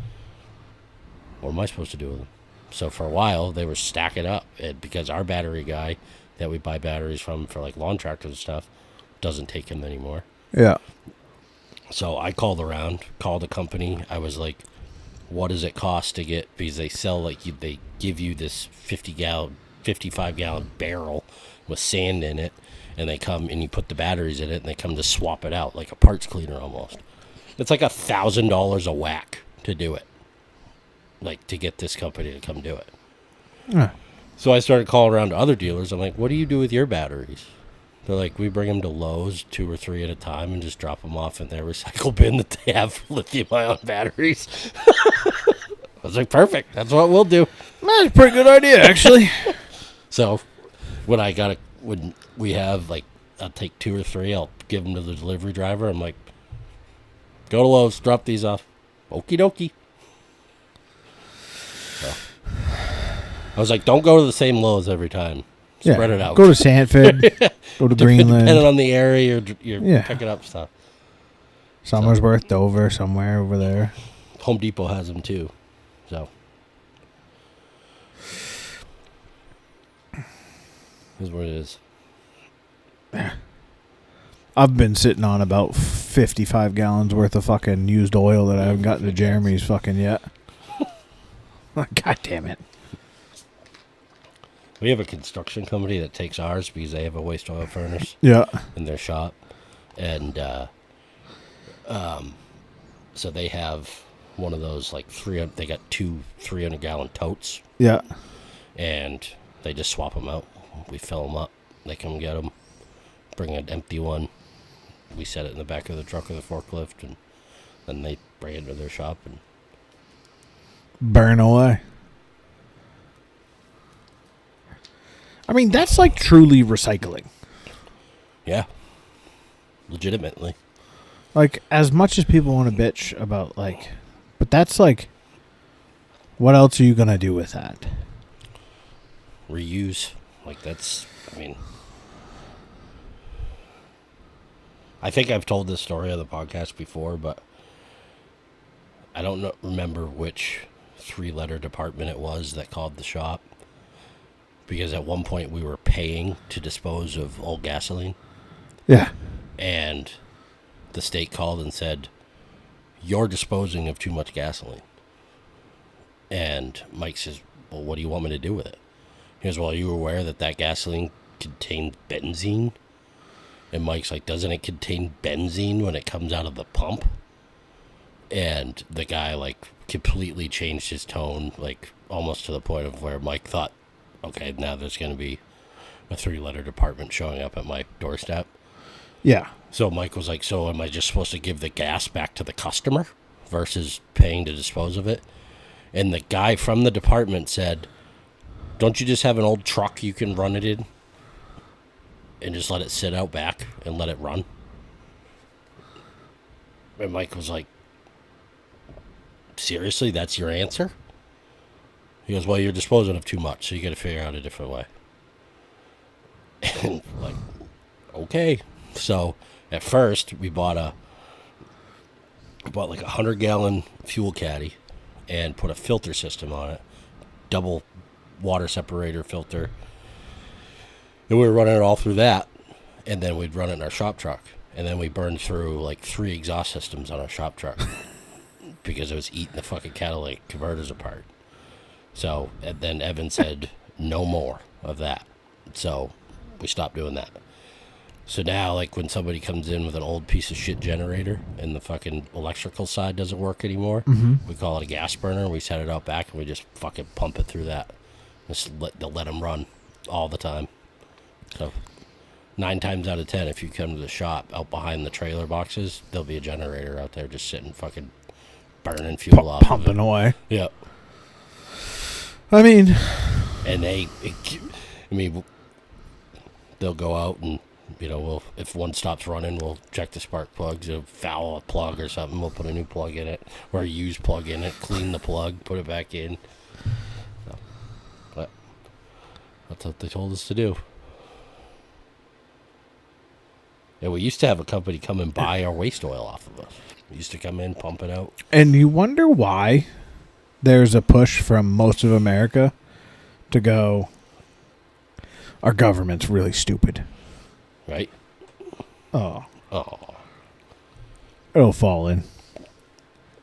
What am I supposed to do with them? So for a while, they were stacking up, and because our battery guy that we buy batteries from for like lawn tractors and stuff doesn't take them anymore. Yeah. So I called a company. I was like, what does it cost to get, because they sell they give you this 55-gallon barrel with sand in it, and they come and you put the batteries in it, and they come to swap it out like a parts cleaner almost. It's like $1,000 a whack to do it, like to get this company to come do it. Yeah. So I started calling around to other dealers. I'm like, what do you do with your batteries? They're like, we bring them to Lowe's 2 or 3 at a time and just drop them off in their recycle bin that they have for lithium-ion batteries. I was like, perfect. That's what we'll do. That's a pretty good idea, actually. So when we have, like, I'll take 2 or 3. I'll give them to the delivery driver. I'm like, go to Lowe's, drop these off. Okie dokie. So I was like, don't go to the same Lowe's every time. Spread it out. Go to Sanford. Go to Greenland. Depending on the area you're picking up stuff. Somersworth, Dover, somewhere over there. Home Depot has them too. So here's what it is. I've been sitting on about 55 gallons worth of fucking used oil that I haven't gotten to Jeremy's fucking yet. God damn it. We have a construction company that takes ours because they have a waste oil furnace in their shop. And so they have one of those, like, they got 2 300-gallon totes. Yeah. And they just swap them out. We fill them up. They come get them, bring an empty one. We set it in the back of the truck or the forklift, and then they bring it to their shop and burn away. I mean, that's like truly recycling. Yeah. Legitimately. Like, as much as people want to bitch about, like, but that's like, what else are you going to do with that? Reuse. Like, that's, I mean, I think I've told this story on the podcast before, but I don't remember which 3-letter department it was that called the shop. Because at one point we were paying to dispose of old gasoline. Yeah. And the state called and said, you're disposing of too much gasoline. And Mike says, well, what do you want me to do with it? He goes, well, are you aware that gasoline contained benzene? And Mike's like, doesn't it contain benzene when it comes out of the pump? And the guy, like, completely changed his tone, like, almost to the point of where Mike thought, okay, now there's going to be a 3-letter department showing up at my doorstep. Yeah. So Mike was like, so am I just supposed to give the gas back to the customer versus paying to dispose of it? And the guy from the department said, don't you just have an old truck you can run it in and just let it sit out back and let it run? And Mike was like, seriously, that's your answer? He goes, well, you're disposing of too much, so you got to figure out a different way. And like, okay. So at first we bought like a 100-gallon fuel caddy and put a filter system on it, double water separator filter. And we were running it all through that, and then we'd run it in our shop truck. And then we burned through like 3 exhaust systems on our shop truck because it was eating the fucking catalytic converters apart. So, and then Evan said, no more of that. So, we stopped doing that. So now, like, when somebody comes in with an old piece of shit generator and the fucking electrical side doesn't work anymore, we call it a gas burner. We set it out back and we just fucking pump it through that. They'll let them run all the time. So 9 times out of 10, if you come to the shop out behind the trailer boxes, there'll be a generator out there just sitting fucking burning fuel off. Pumping away. Yeah. I mean, And they'll go out and, if one stops running, we'll check the spark plugs, foul a plug or something, we'll put a new plug in it, or a used plug in it, clean the plug, put it back in. So, but that's what they told us to do. And we used to have a company come and buy our waste oil off of us. We used to come in, pump it out. and you wonder why there's a push from most of America to go, our government's really stupid. Right? Oh, Oh, it'll fall in.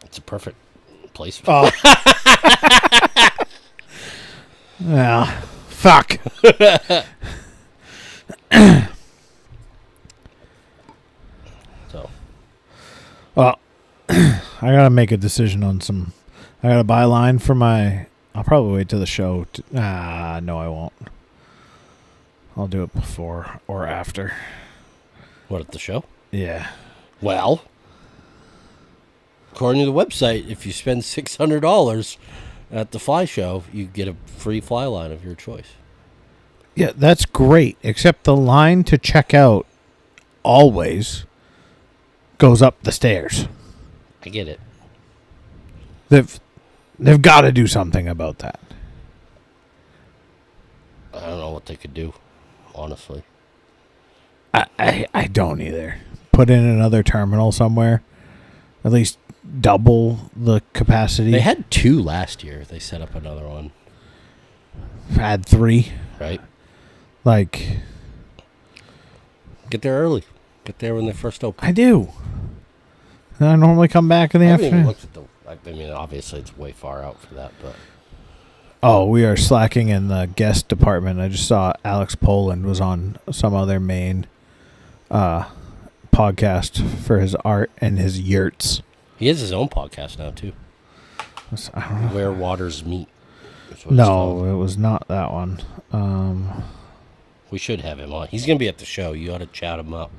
it's a perfect place. Oh. Yeah. Fuck. So, Well, I gotta make a decision on some. I gotta buy a line for my. I'll probably wait till the show. No, I won't. I'll do it before or after. what, at the show? Yeah. Well, according to the website, if you spend $600 at the fly show, you get a free fly line of your choice. Yeah, that's great. Except the line to check out always goes up the stairs. I get it. They've got to do something about that. I don't know what they could do, honestly. I don't either. Put in another terminal somewhere. At least double the capacity. They had 2 last year. They set up another one, Had 3. right? Like, Get there early. Get there when they first open. I do. And I normally come back in the I haven't even afternoon. looked at I mean, obviously it's way far out for that, but Oh, we are slacking in the guest department. I just saw Alex Poland was on some other Maine podcast for his art and his yurts. he has his own podcast now too. I don't know. Where Waters Meet. is what it's No, called. it was not that one. We should have him on. He's gonna be at the show. You ought to chat him up.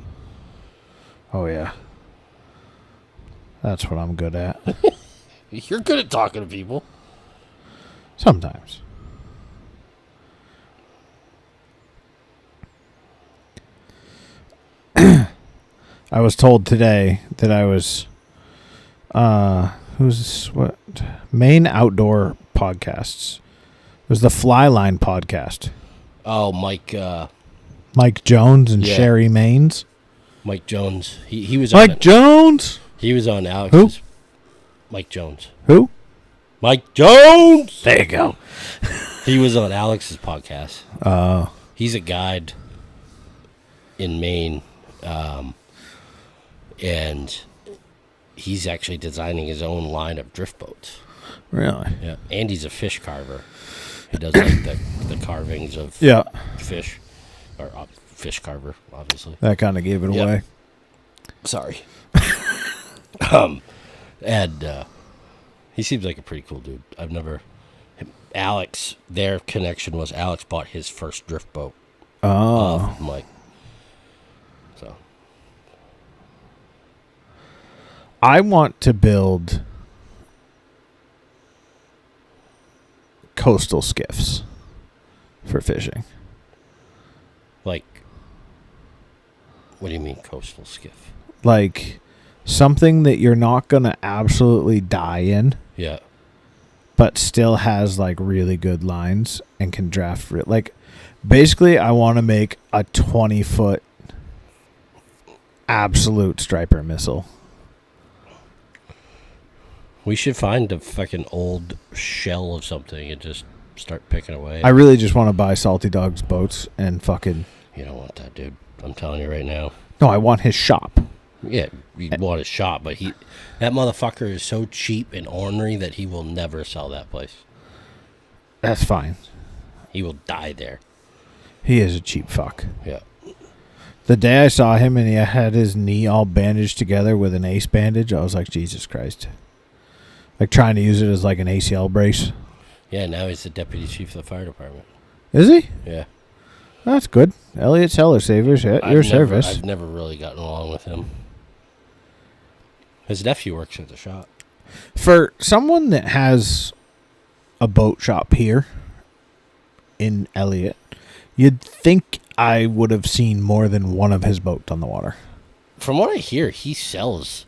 Oh, yeah. That's what I'm good at. You're good at talking to people. Sometimes. I was told today that I was Maine Outdoor Podcasts. It was the Flyline podcast. Oh, Mike Jones and Yeah. Sherry Maines. Mike Jones. He was on Mike it. Jones? He was on Alex's. Mike Jones. Who? Mike Jones. There you go. He was on Alex's podcast. He's a guide in Maine, and he's actually designing his own line of drift boats. Really? Yeah, and he's a fish carver. He does like the carvings of Yeah. fish, or fish carver, obviously. That kind of gave it Yep. away. Sorry. And he seems like a pretty cool dude. Alex, their connection was Alex bought his first drift boat Oh. off Mike. So I want to build coastal skiffs for fishing. like, what do you mean coastal skiff? Like something that you're not going to absolutely die in, Yeah. but still has like really good lines and can draft like basically I want to make a 20-foot absolute striper missile. We should find a fucking old shell of something and just start picking away. I really just want to buy Salty Dog's boats and fucking You don't want that, dude. I'm telling you right now. no, I want his shop. Yeah, you want his shop, but that motherfucker is so cheap and ornery that he will never sell that place. That's fine. He will die there. He is a cheap fuck. Yeah. The day I saw him and he had his knee all bandaged together with an ace bandage, I was like, Jesus Christ. Like trying to use it as like an ACL brace. Yeah, now he's the deputy chief of the fire department. Is he? Yeah. That's good. Elliot Seller Savers at your service. I've never really gotten along with him. His nephew works at the shop. For someone that has a boat shop here in Elliot, you'd think I would have seen more than one of his boats on the water. From what I hear, he sells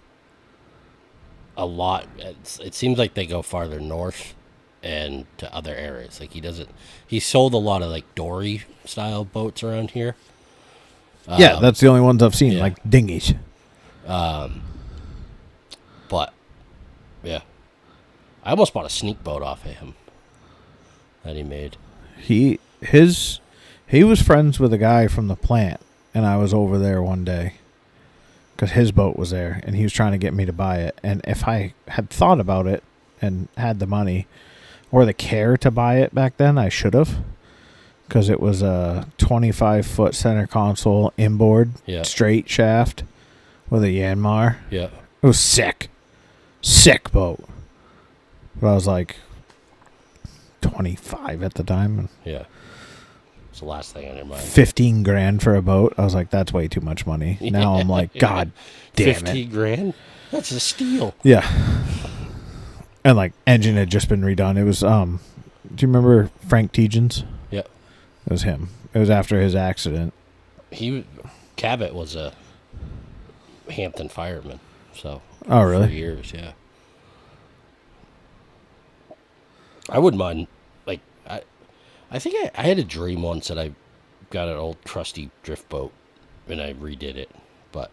a lot. It seems like they go farther north and to other areas. Like he sold a lot of like dory style boats around here. Yeah, that's the only ones I've seen, like dinghies. But yeah, I almost bought a sneak boat off of him that he made. He was friends with a guy from the plant, and I was over there one day because his boat was there, and he was trying to get me to buy it. And if I had thought about it and had the money or the care to buy it back then, I should have, because it was a 25-foot center console inboard, straight shaft with a Yanmar. Yeah, it was sick boat. But I was like 25 at the time. Yeah. The last thing on your mind. 15 grand for a boat. I was like, that's way too much money. Now I'm like, God damn 50 grand? That's a steal. Yeah. And like engine had just been redone. It was do you remember Frank Tegens? Yep. It was him. It was after his accident. Cabot was a Hampton fireman. So oh really? For years, yeah. I wouldn't mind. I think I had a dream once that I got an old trusty drift boat and I redid it, but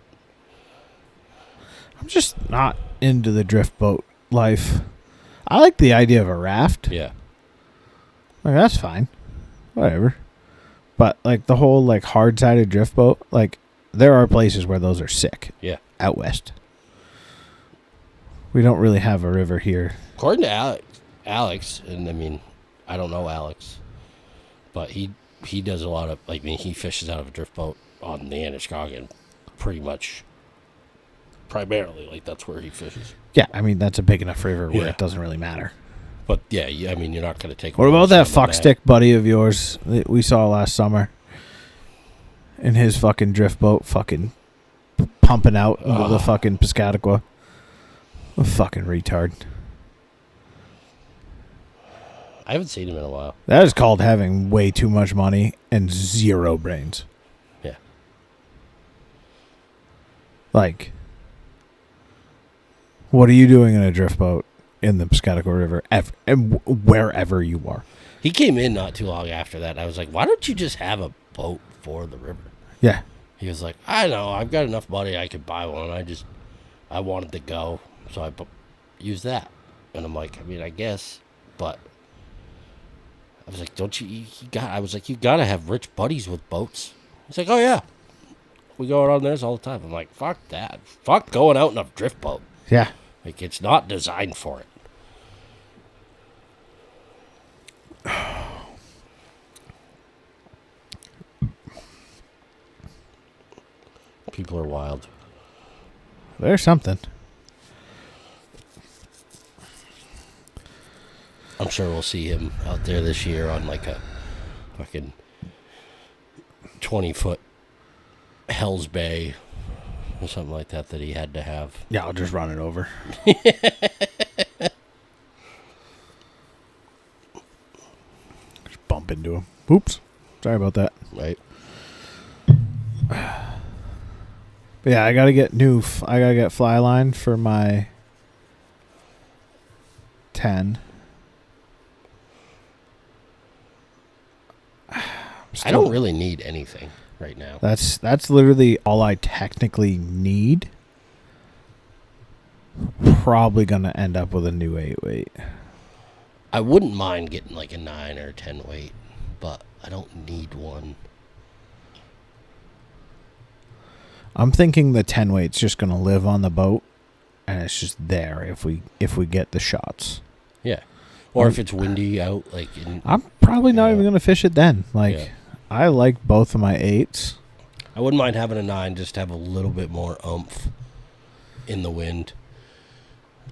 I'm just not into the drift boat life. I like the idea of a raft. Yeah. Like that's fine. Whatever. But like the whole like hard-sided drift boat, like there are places where those are sick. Yeah. Out west. We don't really have a river here. According to Alex, and I mean, I don't know Alex, but he does a lot of, like, I mean, he fishes out of a drift boat on the Androscoggin pretty much primarily. Like, that's where he fishes. Yeah, I mean, that's a big enough river where it doesn't really matter. But, yeah, I mean, you're not going to take... What about that fuckstick buddy of yours that we saw last summer? In his fucking drift boat fucking pumping out into the fucking Piscataqua. A fucking retard. I haven't seen him in a while. That is called having way too much money and zero brains. Yeah. Like, what are you doing in a drift boat in the Piscataqua River and wherever you are? He came in not too long after that. And I was like, why don't you just have a boat for the river? Yeah. He was like, I know, I've got enough money, I could buy one. I wanted to go, so I used that. And I'm like, I mean, I guess, but... I was like, don't you I was like, you gotta have rich buddies with boats. He's like, oh yeah, we go out on theirs all the time. I'm like, fuck that. Fuck going out in a drift boat. Yeah. Like, it's not designed for it. People are wild. There's something. I'm sure we'll see him out there this year on like a fucking 20-foot Hell's Bay or something like that he had to have. Yeah, I'll just run it over. Just bump into him. Oops. Sorry about that. Right. But yeah, I gotta get fly line for my 10. I don't really need anything right now. That's literally all I technically need. Probably gonna end up with a new 8 weight. I wouldn't mind getting like a 9 or a 10 weight, but I don't need one. I'm thinking the 10 weight's just gonna live on the boat, and it's just there if we get the shots. Yeah, or if it's windy out, like I'm probably not even gonna fish it then. Like I like both of my 8s. I wouldn't mind having a 9 just to have a little bit more oomph in the wind.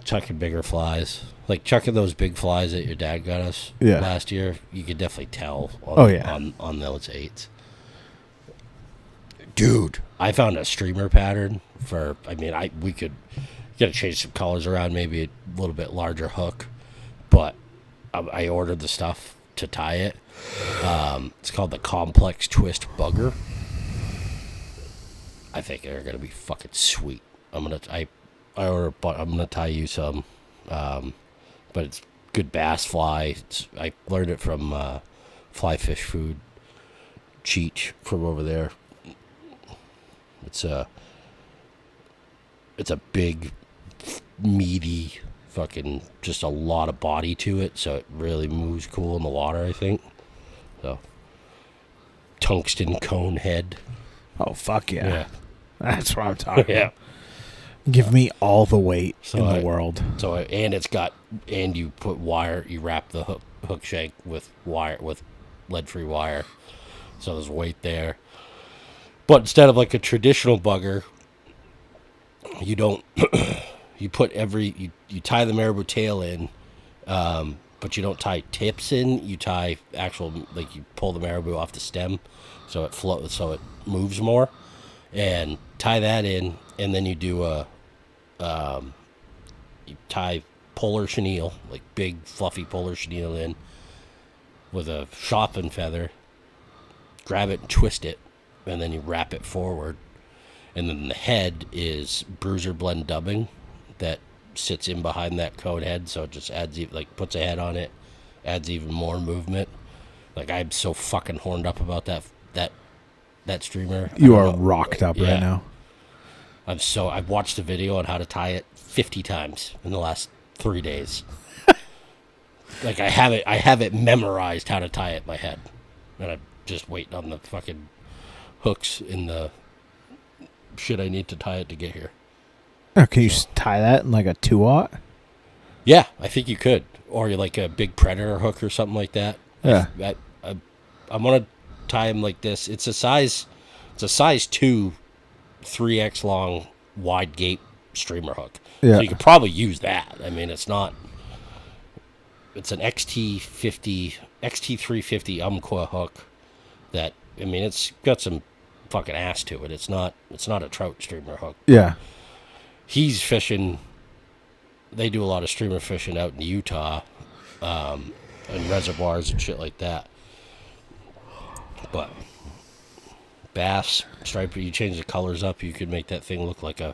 Chucking bigger flies. Like chucking those big flies that your dad got us last year, you could definitely tell on those 8s. Dude, I found a streamer pattern for, we could got to change some colors around, maybe a little bit larger hook, but I ordered the stuff to tie it. It's called the Complex Twist Bugger. I think they're gonna be fucking sweet. I'm gonna tie you some, but it's good bass fly. I learned it from Fly Fish Food, Cheech from over there. It's a big, meaty, fucking just a lot of body to it, so it really moves cool in the water, I think. So, tungsten cone head. Oh, fuck yeah. That's what I'm talking about. Yeah. Give me all the weight in the world. And you put wire, you wrap the hook shank with lead-free wire, so there's weight there. But instead of like a traditional bugger, you don't. You put you tie the marabou tail in, but you don't tie tips in. You tie you pull the marabou off the stem, so it moves more, and tie that in, and then you do you tie polar chenille, like big fluffy polar chenille in, with a chopping feather. Grab it and twist it, and then you wrap it forward, and then the head is bruiser blend dubbing that sits in behind that cone head, so it just adds puts a head on it, adds even more movement. Like, I'm so fucking horned up about that streamer. You are rocked up right now. I've watched the video on how to tie it 50 times in the last 3 days. Like, I have it memorized how to tie it in my head, and I'm just waiting on the fucking hooks in the shit I need to tie it to get here. Oh, can you tie that in like a 2-aught? Yeah, I think you could. Or like a big predator hook or something like that. Yeah. I'm going to tie them like this. It's a size 2, 3X long, wide gape streamer hook. Yeah. So you could probably use that. I mean, it's an XT350 Umpqua hook that, it's got some fucking ass to it. It's not a trout streamer hook. Yeah. He's fishing. They do a lot of streamer fishing out in Utah, and reservoirs and shit like that. But bass, striper, you change the colors up, you could make that thing look like a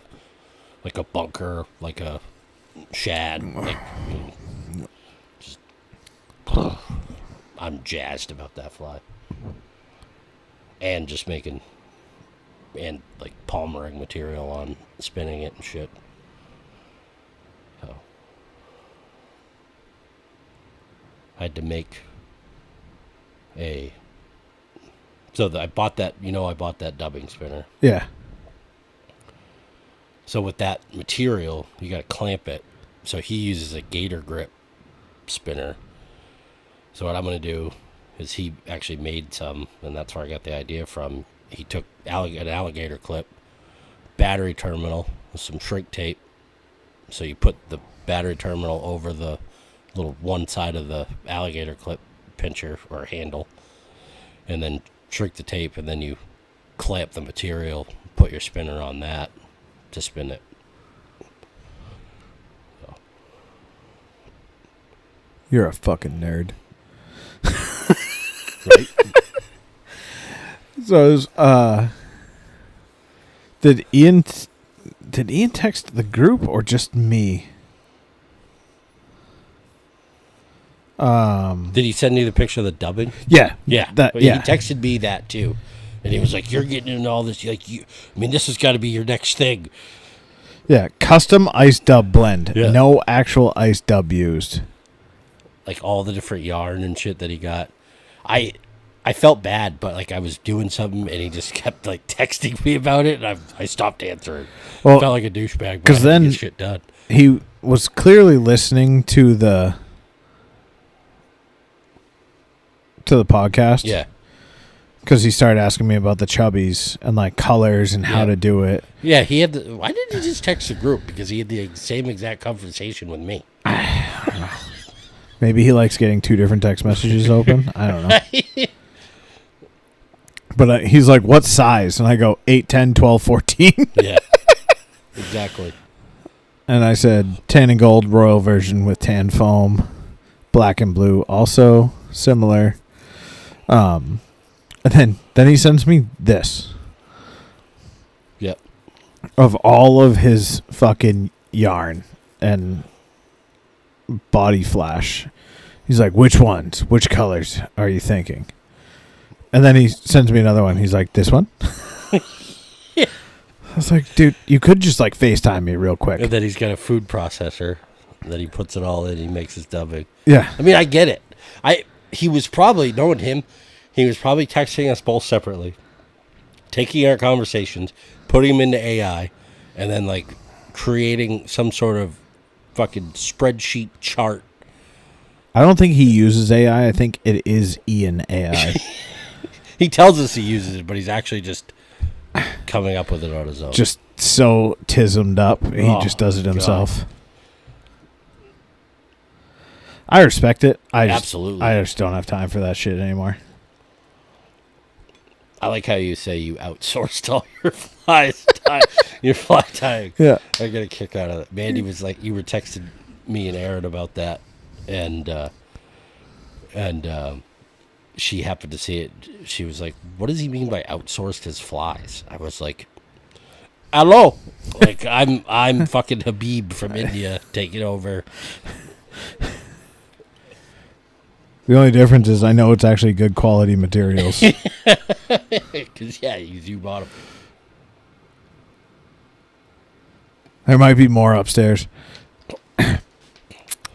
bunker, like a shad. I'm jazzed about that fly. And just making palmering material on spinning it and shit. So I had to make I bought that dubbing spinner. Yeah. So with that material, you got to clamp it. So he uses a gator grip spinner. So what I'm going to do is he actually made some, and that's where I got the idea from. He took an alligator clip, battery terminal with some shrink tape. So you put the battery terminal over the little one side of the alligator clip pincher or handle, and then shrink the tape, and then you clamp the material, put your spinner on that to spin it. So. You're a fucking nerd. Right? So it was, did Ian text the group or just me? Did he send you the picture of the dubbing? Yeah. Yeah. He He texted me that too. And he was like, "You're getting into all this. This has got to be your next thing." Yeah. Custom ice dub blend. Yeah. No actual ice dub used. Like all the different yarn and shit that he got. I felt bad, but I was doing something and he just kept texting me about it, and I stopped answering. Well, I felt like a douchebag because then get shit done. He was clearly listening to the podcast. Yeah. Because he started asking me about the chubbies and like colors and how to do it. Yeah, he had. Why didn't he just text the group? Because he had the same exact conversation with me. Maybe he likes getting 2 different text messages open. I don't know. But he's like, what size? And I go 8, 10, 12, 14. Yeah, exactly. And I said tan and gold royal version with tan foam, black and blue also similar. And then he sends me this. Yep. Of all of his fucking yarn and body flash. He's like, which ones? Which colors are you thinking? And then he sends me another one. He's like, this one? Yeah. I was like, dude, you could just like FaceTime me real quick. And then he's got a food processor that he puts it all in. He makes his dubbing. Yeah. I mean, I get it. He was probably, knowing him, he was probably texting us both separately, taking our conversations, putting them into AI, and then like creating some sort of fucking spreadsheet chart. I don't think he uses AI. I think it is Ian AI. He tells us he uses it, but he's actually just coming up with it on his own. Just so tismed up. He just does it himself. God. I respect it. Absolutely. I just don't have time for that shit anymore. I like how you say you outsourced all your flies, your fly tying. Yeah. I get a kick out of it. Mandy was like, you were texting me and Aaron about that, and she happened to see it. She was like, "What does he mean by outsourced his flies?" I was like, "Hello, like I'm fucking Habib from India taking over." The only difference is I know it's actually good quality materials. Because, yeah, you bought them. There might be more upstairs.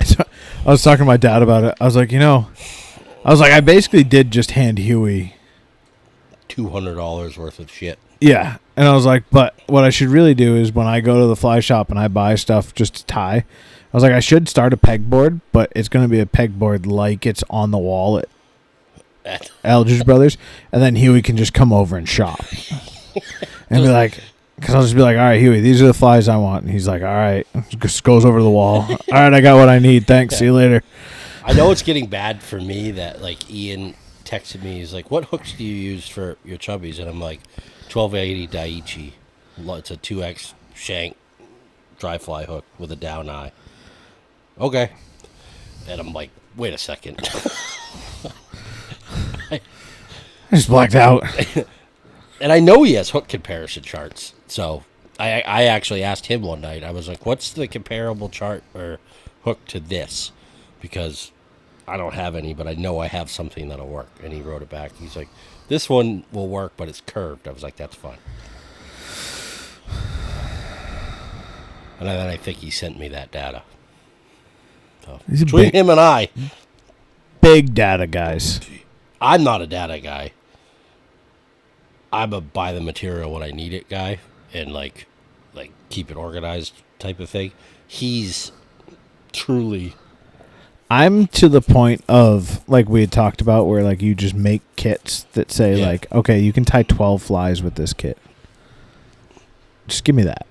So, I was talking to my dad about it. I was like, I basically did just hand Huey $200 worth of shit. Yeah. And I was like, but what I should really do is when I go to the fly shop and I buy stuff just to tie, I was like, I should start a pegboard, but it's going to be a pegboard like it's on the wall at Eldridge Brothers. And then Huey can just come over and shop. And be like, because I'll just be like, all right, Huey, these are the flies I want. And he's like, all right. Just goes over to the wall. All right, I got what I need. Thanks. Yeah. See you later. I know it's getting bad for me that, like, Ian texted me. He's like, what hooks do you use for your chubbies? And I'm like, 1280 Daiichi. It's a 2X shank dry fly hook with a down eye. Okay. And I'm like, wait a second. I just blacked out. And I know he has hook comparison charts. So I actually asked him one night. I was like, what's the comparable chart or hook to this? Because I don't have any, but I know I have something that'll work. And he wrote it back. He's like, this one will work, but it's curved. I was like, that's fine. And then I think he sent me that data. So, between him and I. Big data guys. I'm not a data guy. I'm a buy the material when I need it guy. And like keep it organized type of thing. He's truly... I'm to the point of, like we had talked about, where like you just make kits that say like, okay, you can tie 12 flies with this kit. Just give me that.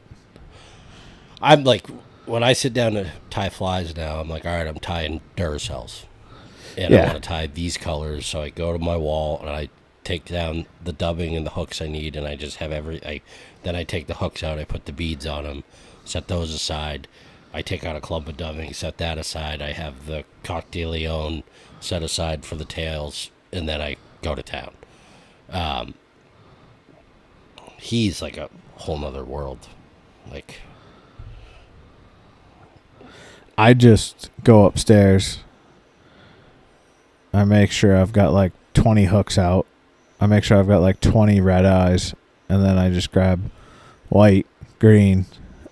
I'm like, when I sit down to tie flies now, I'm like, all right, I'm tying Duracells. And I want to tie these colors. So I go to my wall and I take down the dubbing and the hooks I need. And I just have then I take the hooks out. I put the beads on them, set those aside. I take out a clump of dubbing, set that aside. I have the Coq de Leon set aside for the tails, and then I go to town. He's like a whole nother world. Like, I just go upstairs. I make sure I've got like 20 hooks out. I make sure I've got like 20 red eyes, and then I just grab white, green,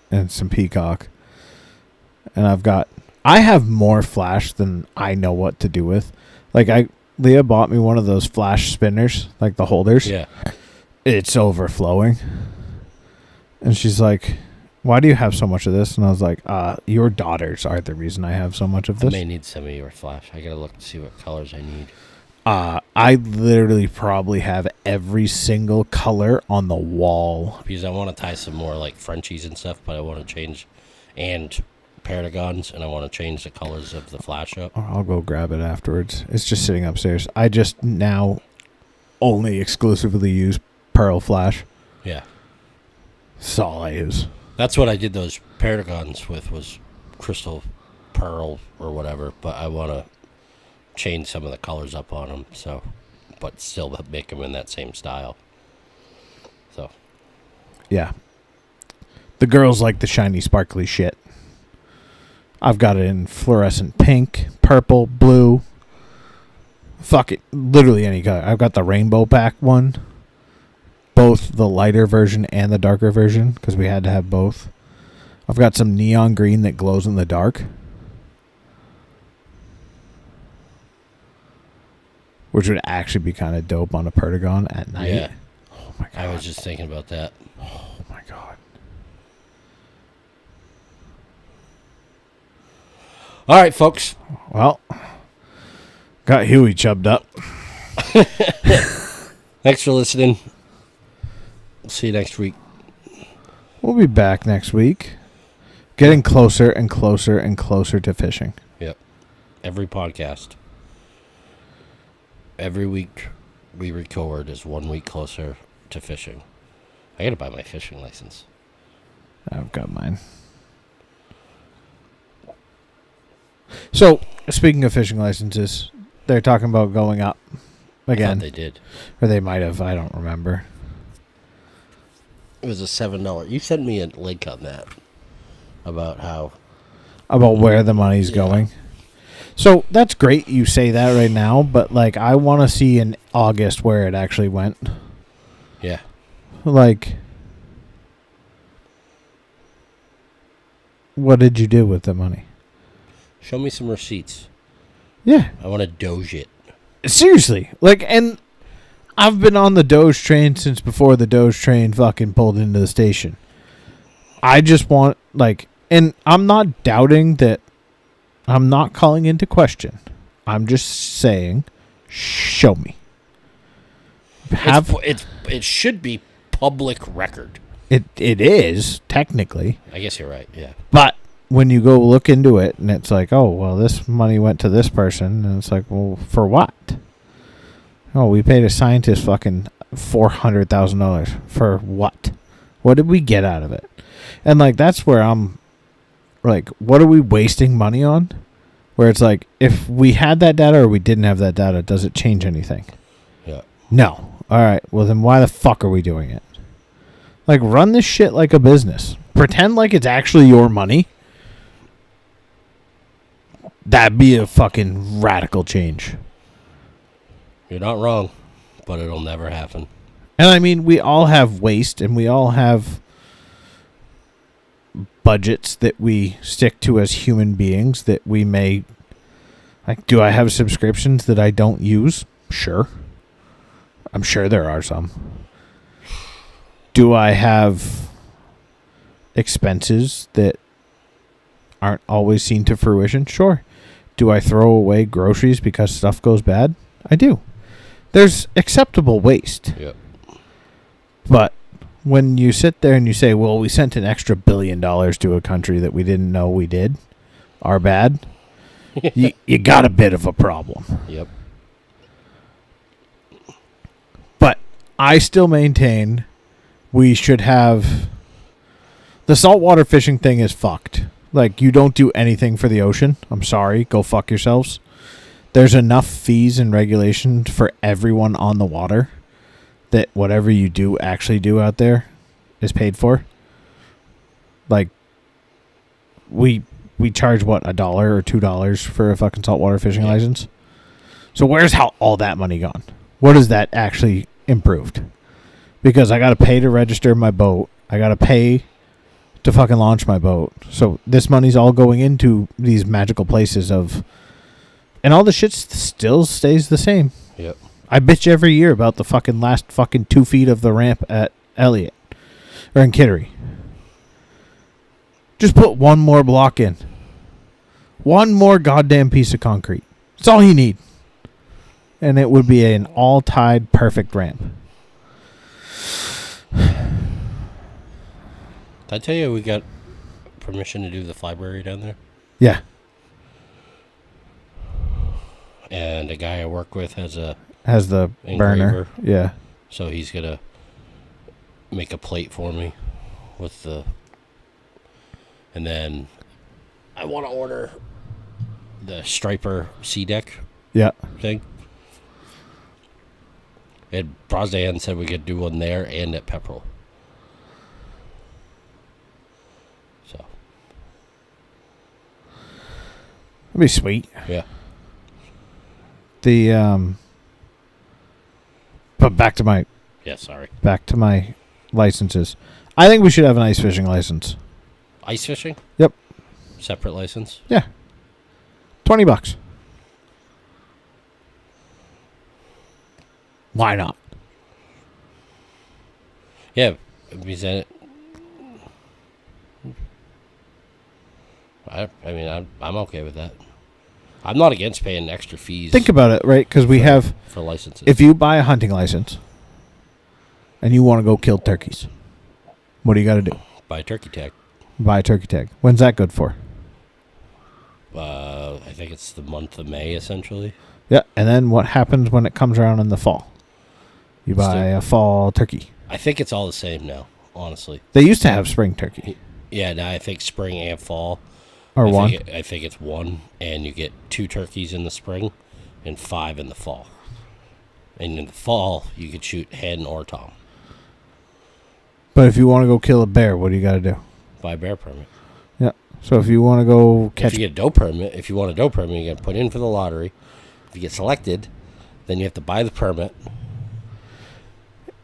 and some peacock. And I have more flash than I know what to do with. Like Leah bought me one of those flash spinners, like the holders. Yeah. It's overflowing. And she's like, why do you have so much of this? And I was like, your daughters are the reason I have so much of this. I may need some of your flash. I gotta look to see what colors I need. I literally probably have every single color on the wall. Because I want to tie some more like Frenchies and stuff, but I want to change, and Paragons, and I want to change the colors of the flash up. I'll go grab it afterwards. It's just sitting upstairs. I just now only exclusively use Pearl Flash. Yeah. That's all I use. That's what I did those Paragons with, was Crystal Pearl or whatever, but I want to change some of the colors up on them, so, but still make them in that same style. So. Yeah. The girls like the shiny, sparkly shit. I've got it in fluorescent pink, purple, blue. Fuck it. Literally any color. I've got the rainbow pack one. Both the lighter version and the darker version, because we had to have both. I've got some neon green that glows in the dark, which would actually be kind of dope on a Pertagon at night. Yeah. Oh my god. I was just thinking about that. Oh my god. All right, folks. Well, got Huey chubbed up. Thanks for listening. See you next week. We'll be back next week. Getting closer and closer and closer to fishing. Yep. Every podcast. Every week we record is 1 week closer to fishing. I gotta buy my fishing license. I've got mine. So, speaking of fishing licenses, they're talking about going up again. I thought they did. Or they might have. I don't remember. It was a $7. You sent me a link on that about how. About where the money's going. So, that's great you say that right now, but, like, I want to see in August where it actually went. Yeah. Like, what did you do with the money? Show me some receipts. Yeah. I want to Doge it. Seriously. Like, and I've been on the Doge train since before the Doge train fucking pulled into the station. I just want, like, and I'm not doubting that. I'm not calling into question. I'm just saying, show me. It should be public record. It is, technically. I guess you're right, yeah. But when you go look into it, and it's like, oh, well, this money went to this person, and it's like, well, for what? Oh, we paid a scientist fucking $400,000. For what? What did we get out of it? And, like, that's where I'm, like, what are we wasting money on? Where it's like, if we had that data or we didn't have that data, does it change anything? Yeah. No. All right, well, then why the fuck are we doing it? Like, run this shit like a business. Pretend like it's actually your money. That'd be a fucking radical change. You're not wrong, but it'll never happen. And I mean, we all have waste and we all have budgets that we stick to as human beings that we may, like, do I have subscriptions that I don't use? Sure. I'm sure there are some. Do I have expenses that aren't always seen to fruition? Sure. Do I throw away groceries because stuff goes bad? I do. There's acceptable waste. Yep. But when you sit there and you say, well, we sent an extra $1 billion to a country that we didn't know we did, our bad, you got a bit of a problem. Yep. But I still maintain we should have... The saltwater fishing thing is fucked. Like, you don't do anything for the ocean. I'm sorry. Go fuck yourselves. There's enough fees and regulations for everyone on the water that whatever you do actually do out there is paid for. Like, we charge, what, $1 or $2 for a fucking saltwater fishing license? So where's all that money gone? What has that actually improved? Because I got to pay to register my boat. I got to pay to fucking launch my boat. So this money's all going into these magical places of... And all the shit still stays the same. Yep. I bitch every year about the fucking last fucking 2 feet of the ramp at Elliott. Or in Kittery. Just put one more block in. One more goddamn piece of concrete. That's all you need. and it would be an all-tide perfect ramp. Did I tell you we got permission to do the flybury down there? Yeah. And a guy I work with has the burner. Yeah. So he's going to make a plate for me with the... And then I want to order the striper C-deck thing. And Brosdan said we could do one there and at Pepperell. So. That'd be sweet. Yeah. But back to my licenses. I think we should have an ice fishing license. Ice fishing? Yep. Separate license? Yeah. $20. Why not? Yeah. Because I'm okay with that. I'm not against paying extra fees. Think about it, right? Because we have... For licenses. If you buy a hunting license and you want to go kill turkeys, what do you got to do? Buy a turkey tag. Buy a turkey tag. When's that good for? I think it's the month of May, essentially. Yeah, and then what happens when it comes around in the fall? You buy a fall turkey. I think it's all the same now, honestly. They used to have spring turkey. Yeah, now I think spring and fall. Or one. I think it's one, and you get 2 turkeys in the spring and 5 in the fall. And in the fall, you could shoot hen or tom. But if you want to go kill a bear, what do you got to do? Buy a bear permit. Yeah. So if you want to go catch... If you get a doe permit, if you want a doe permit, you got to put in for the lottery. If you get selected, then you have to buy the permit.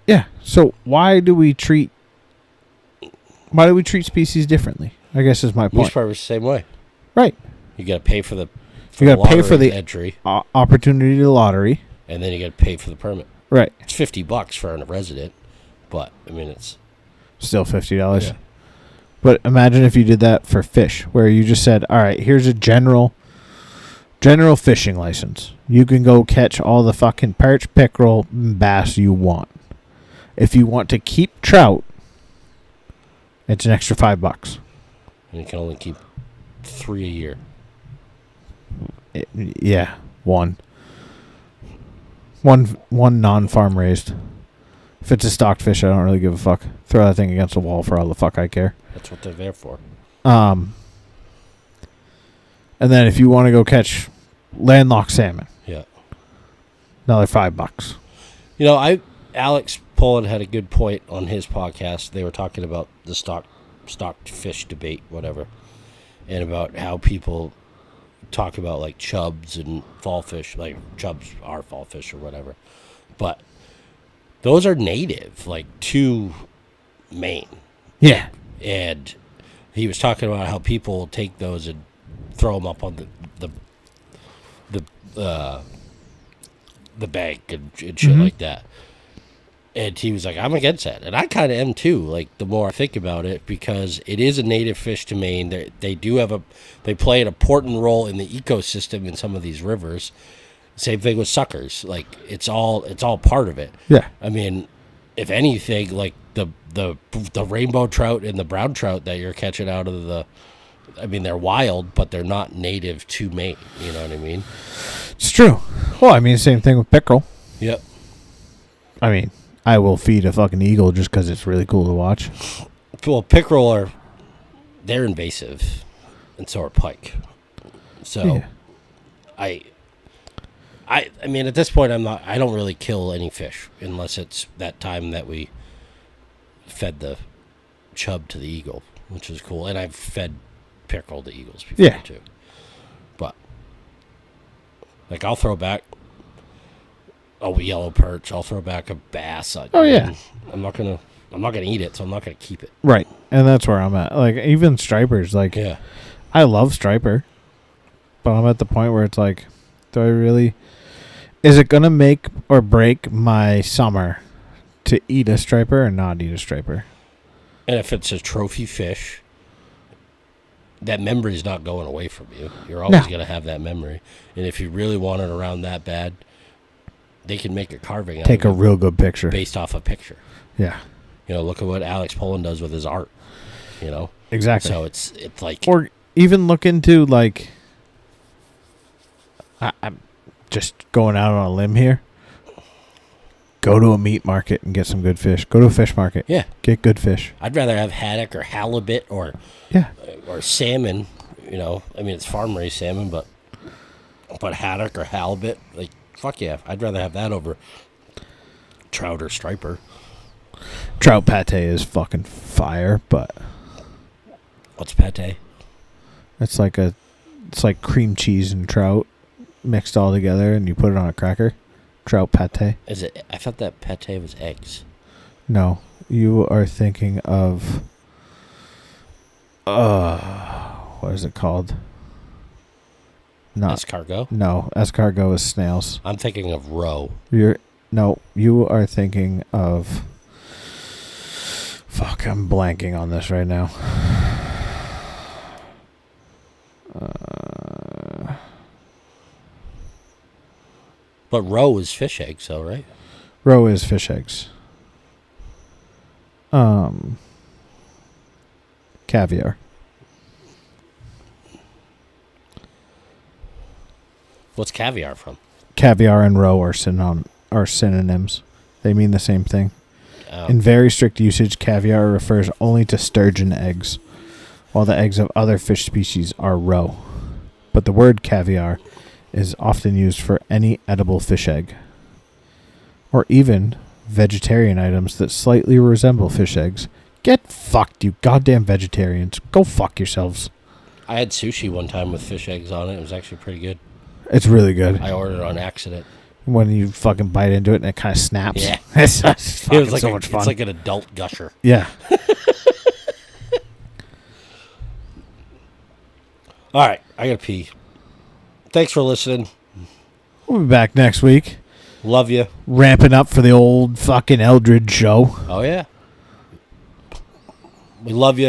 Yeah. So why do we treat species differently? I guess is my point. Moose Park is the same way. Right. You got to pay for the entry, opportunity to lottery, and then you got to pay for the permit. Right. It's $50 for a resident, but I mean it's still $50. Yeah. But imagine if you did that for fish, where you just said, "All right, here's a general fishing license. You can go catch all the fucking perch, pickerel, and bass you want. If you want to keep trout, it's an extra $5." And you can only keep 3 a year. One non-farm raised. If it's a stocked fish, I don't really give a fuck. Throw that thing against the wall for all the fuck I care. That's what they're there for. And then if you want to go catch landlocked salmon, yeah, another $5. You know, Alex Poland had a good point on his podcast. They were talking about the stocked fish debate, whatever, and about how people talk about like chubs and fall fish, like chubs are fall fish or whatever, but those are native, like to Maine. Yeah, and he was talking about how people take those and throw them up on the bank and shit like that. And he was like, I'm against that. And I kind of am too, like, the more I think about it, because it is a native fish to Maine. They play an important role in the ecosystem in some of these rivers. Same thing with suckers. Like, it's all part of it. Yeah. I mean, if anything, like, the rainbow trout and the brown trout that you're catching out of they're wild, but they're not native to Maine. You know what I mean? It's true. Well, I mean, same thing with pickerel. Yep. I mean, I will feed a fucking eagle just because it's really cool to watch. Well, pickerel they're invasive, and so are pike. So, yeah. I mean, at this point, I don't really kill any fish unless it's that time that we fed the chub to the eagle, which is cool. And I've fed pickerel to eagles before too. But like, I'll throw back a yellow perch. I'll throw back a bass. I'm not gonna eat it, so I'm not gonna keep it. Right, and that's where I'm at. Like, even stripers. Like, yeah, I love striper, but I'm at the point where it's like, do I really? Is it gonna make or break my summer to eat a striper or not eat a striper? And if it's a trophy fish, that memory is not going away from you. You're always going to have that memory. And if you really want it around that bad, they can make a carving. Take out a of real good picture. based off a picture. Yeah. You know, look at what Alex Poland does with his art. You know, Exactly. so it's like, or even look into like, I'm just going out on a limb here. Go to a meat market and get some good fish. Go to a fish market. yeah, Get good fish. I'd rather have haddock or halibut or salmon. You know, I mean it's farm raised salmon, but haddock or halibut, like fuck yeah, I'd rather have that over trout or striper. Trout pate is fucking fire, but What's pate? it's like cream cheese and trout mixed all together, and you put it on a cracker. Trout pate. Is it? I thought that pate was eggs. No, you are thinking of what is it called? Not Escargot? No, escargot is snails. I'm thinking of roe. You are thinking of. Fuck, I'm blanking on this right now. But roe is fish eggs, though, right? Roe is fish eggs. Caviar. What's caviar from? Caviar and roe are synonyms. They mean the same thing. In very strict usage, caviar refers only to sturgeon eggs, while the eggs of other fish species are roe. But the word caviar is often used for any edible fish egg, or even vegetarian items that slightly resemble fish eggs. Get fucked, you goddamn vegetarians. Go fuck yourselves. I had sushi one time with fish eggs on it. It was actually pretty good. It's really good. I ordered it on accident. When you fucking bite into it and it kind of snaps. Yeah. It's It was like so much fun. It's like an adult gusher. Yeah. All right, I gotta pee. Thanks for listening. We'll be back next week. Love you. Ramping up for the old fucking Eldridge show. Oh yeah. We love you.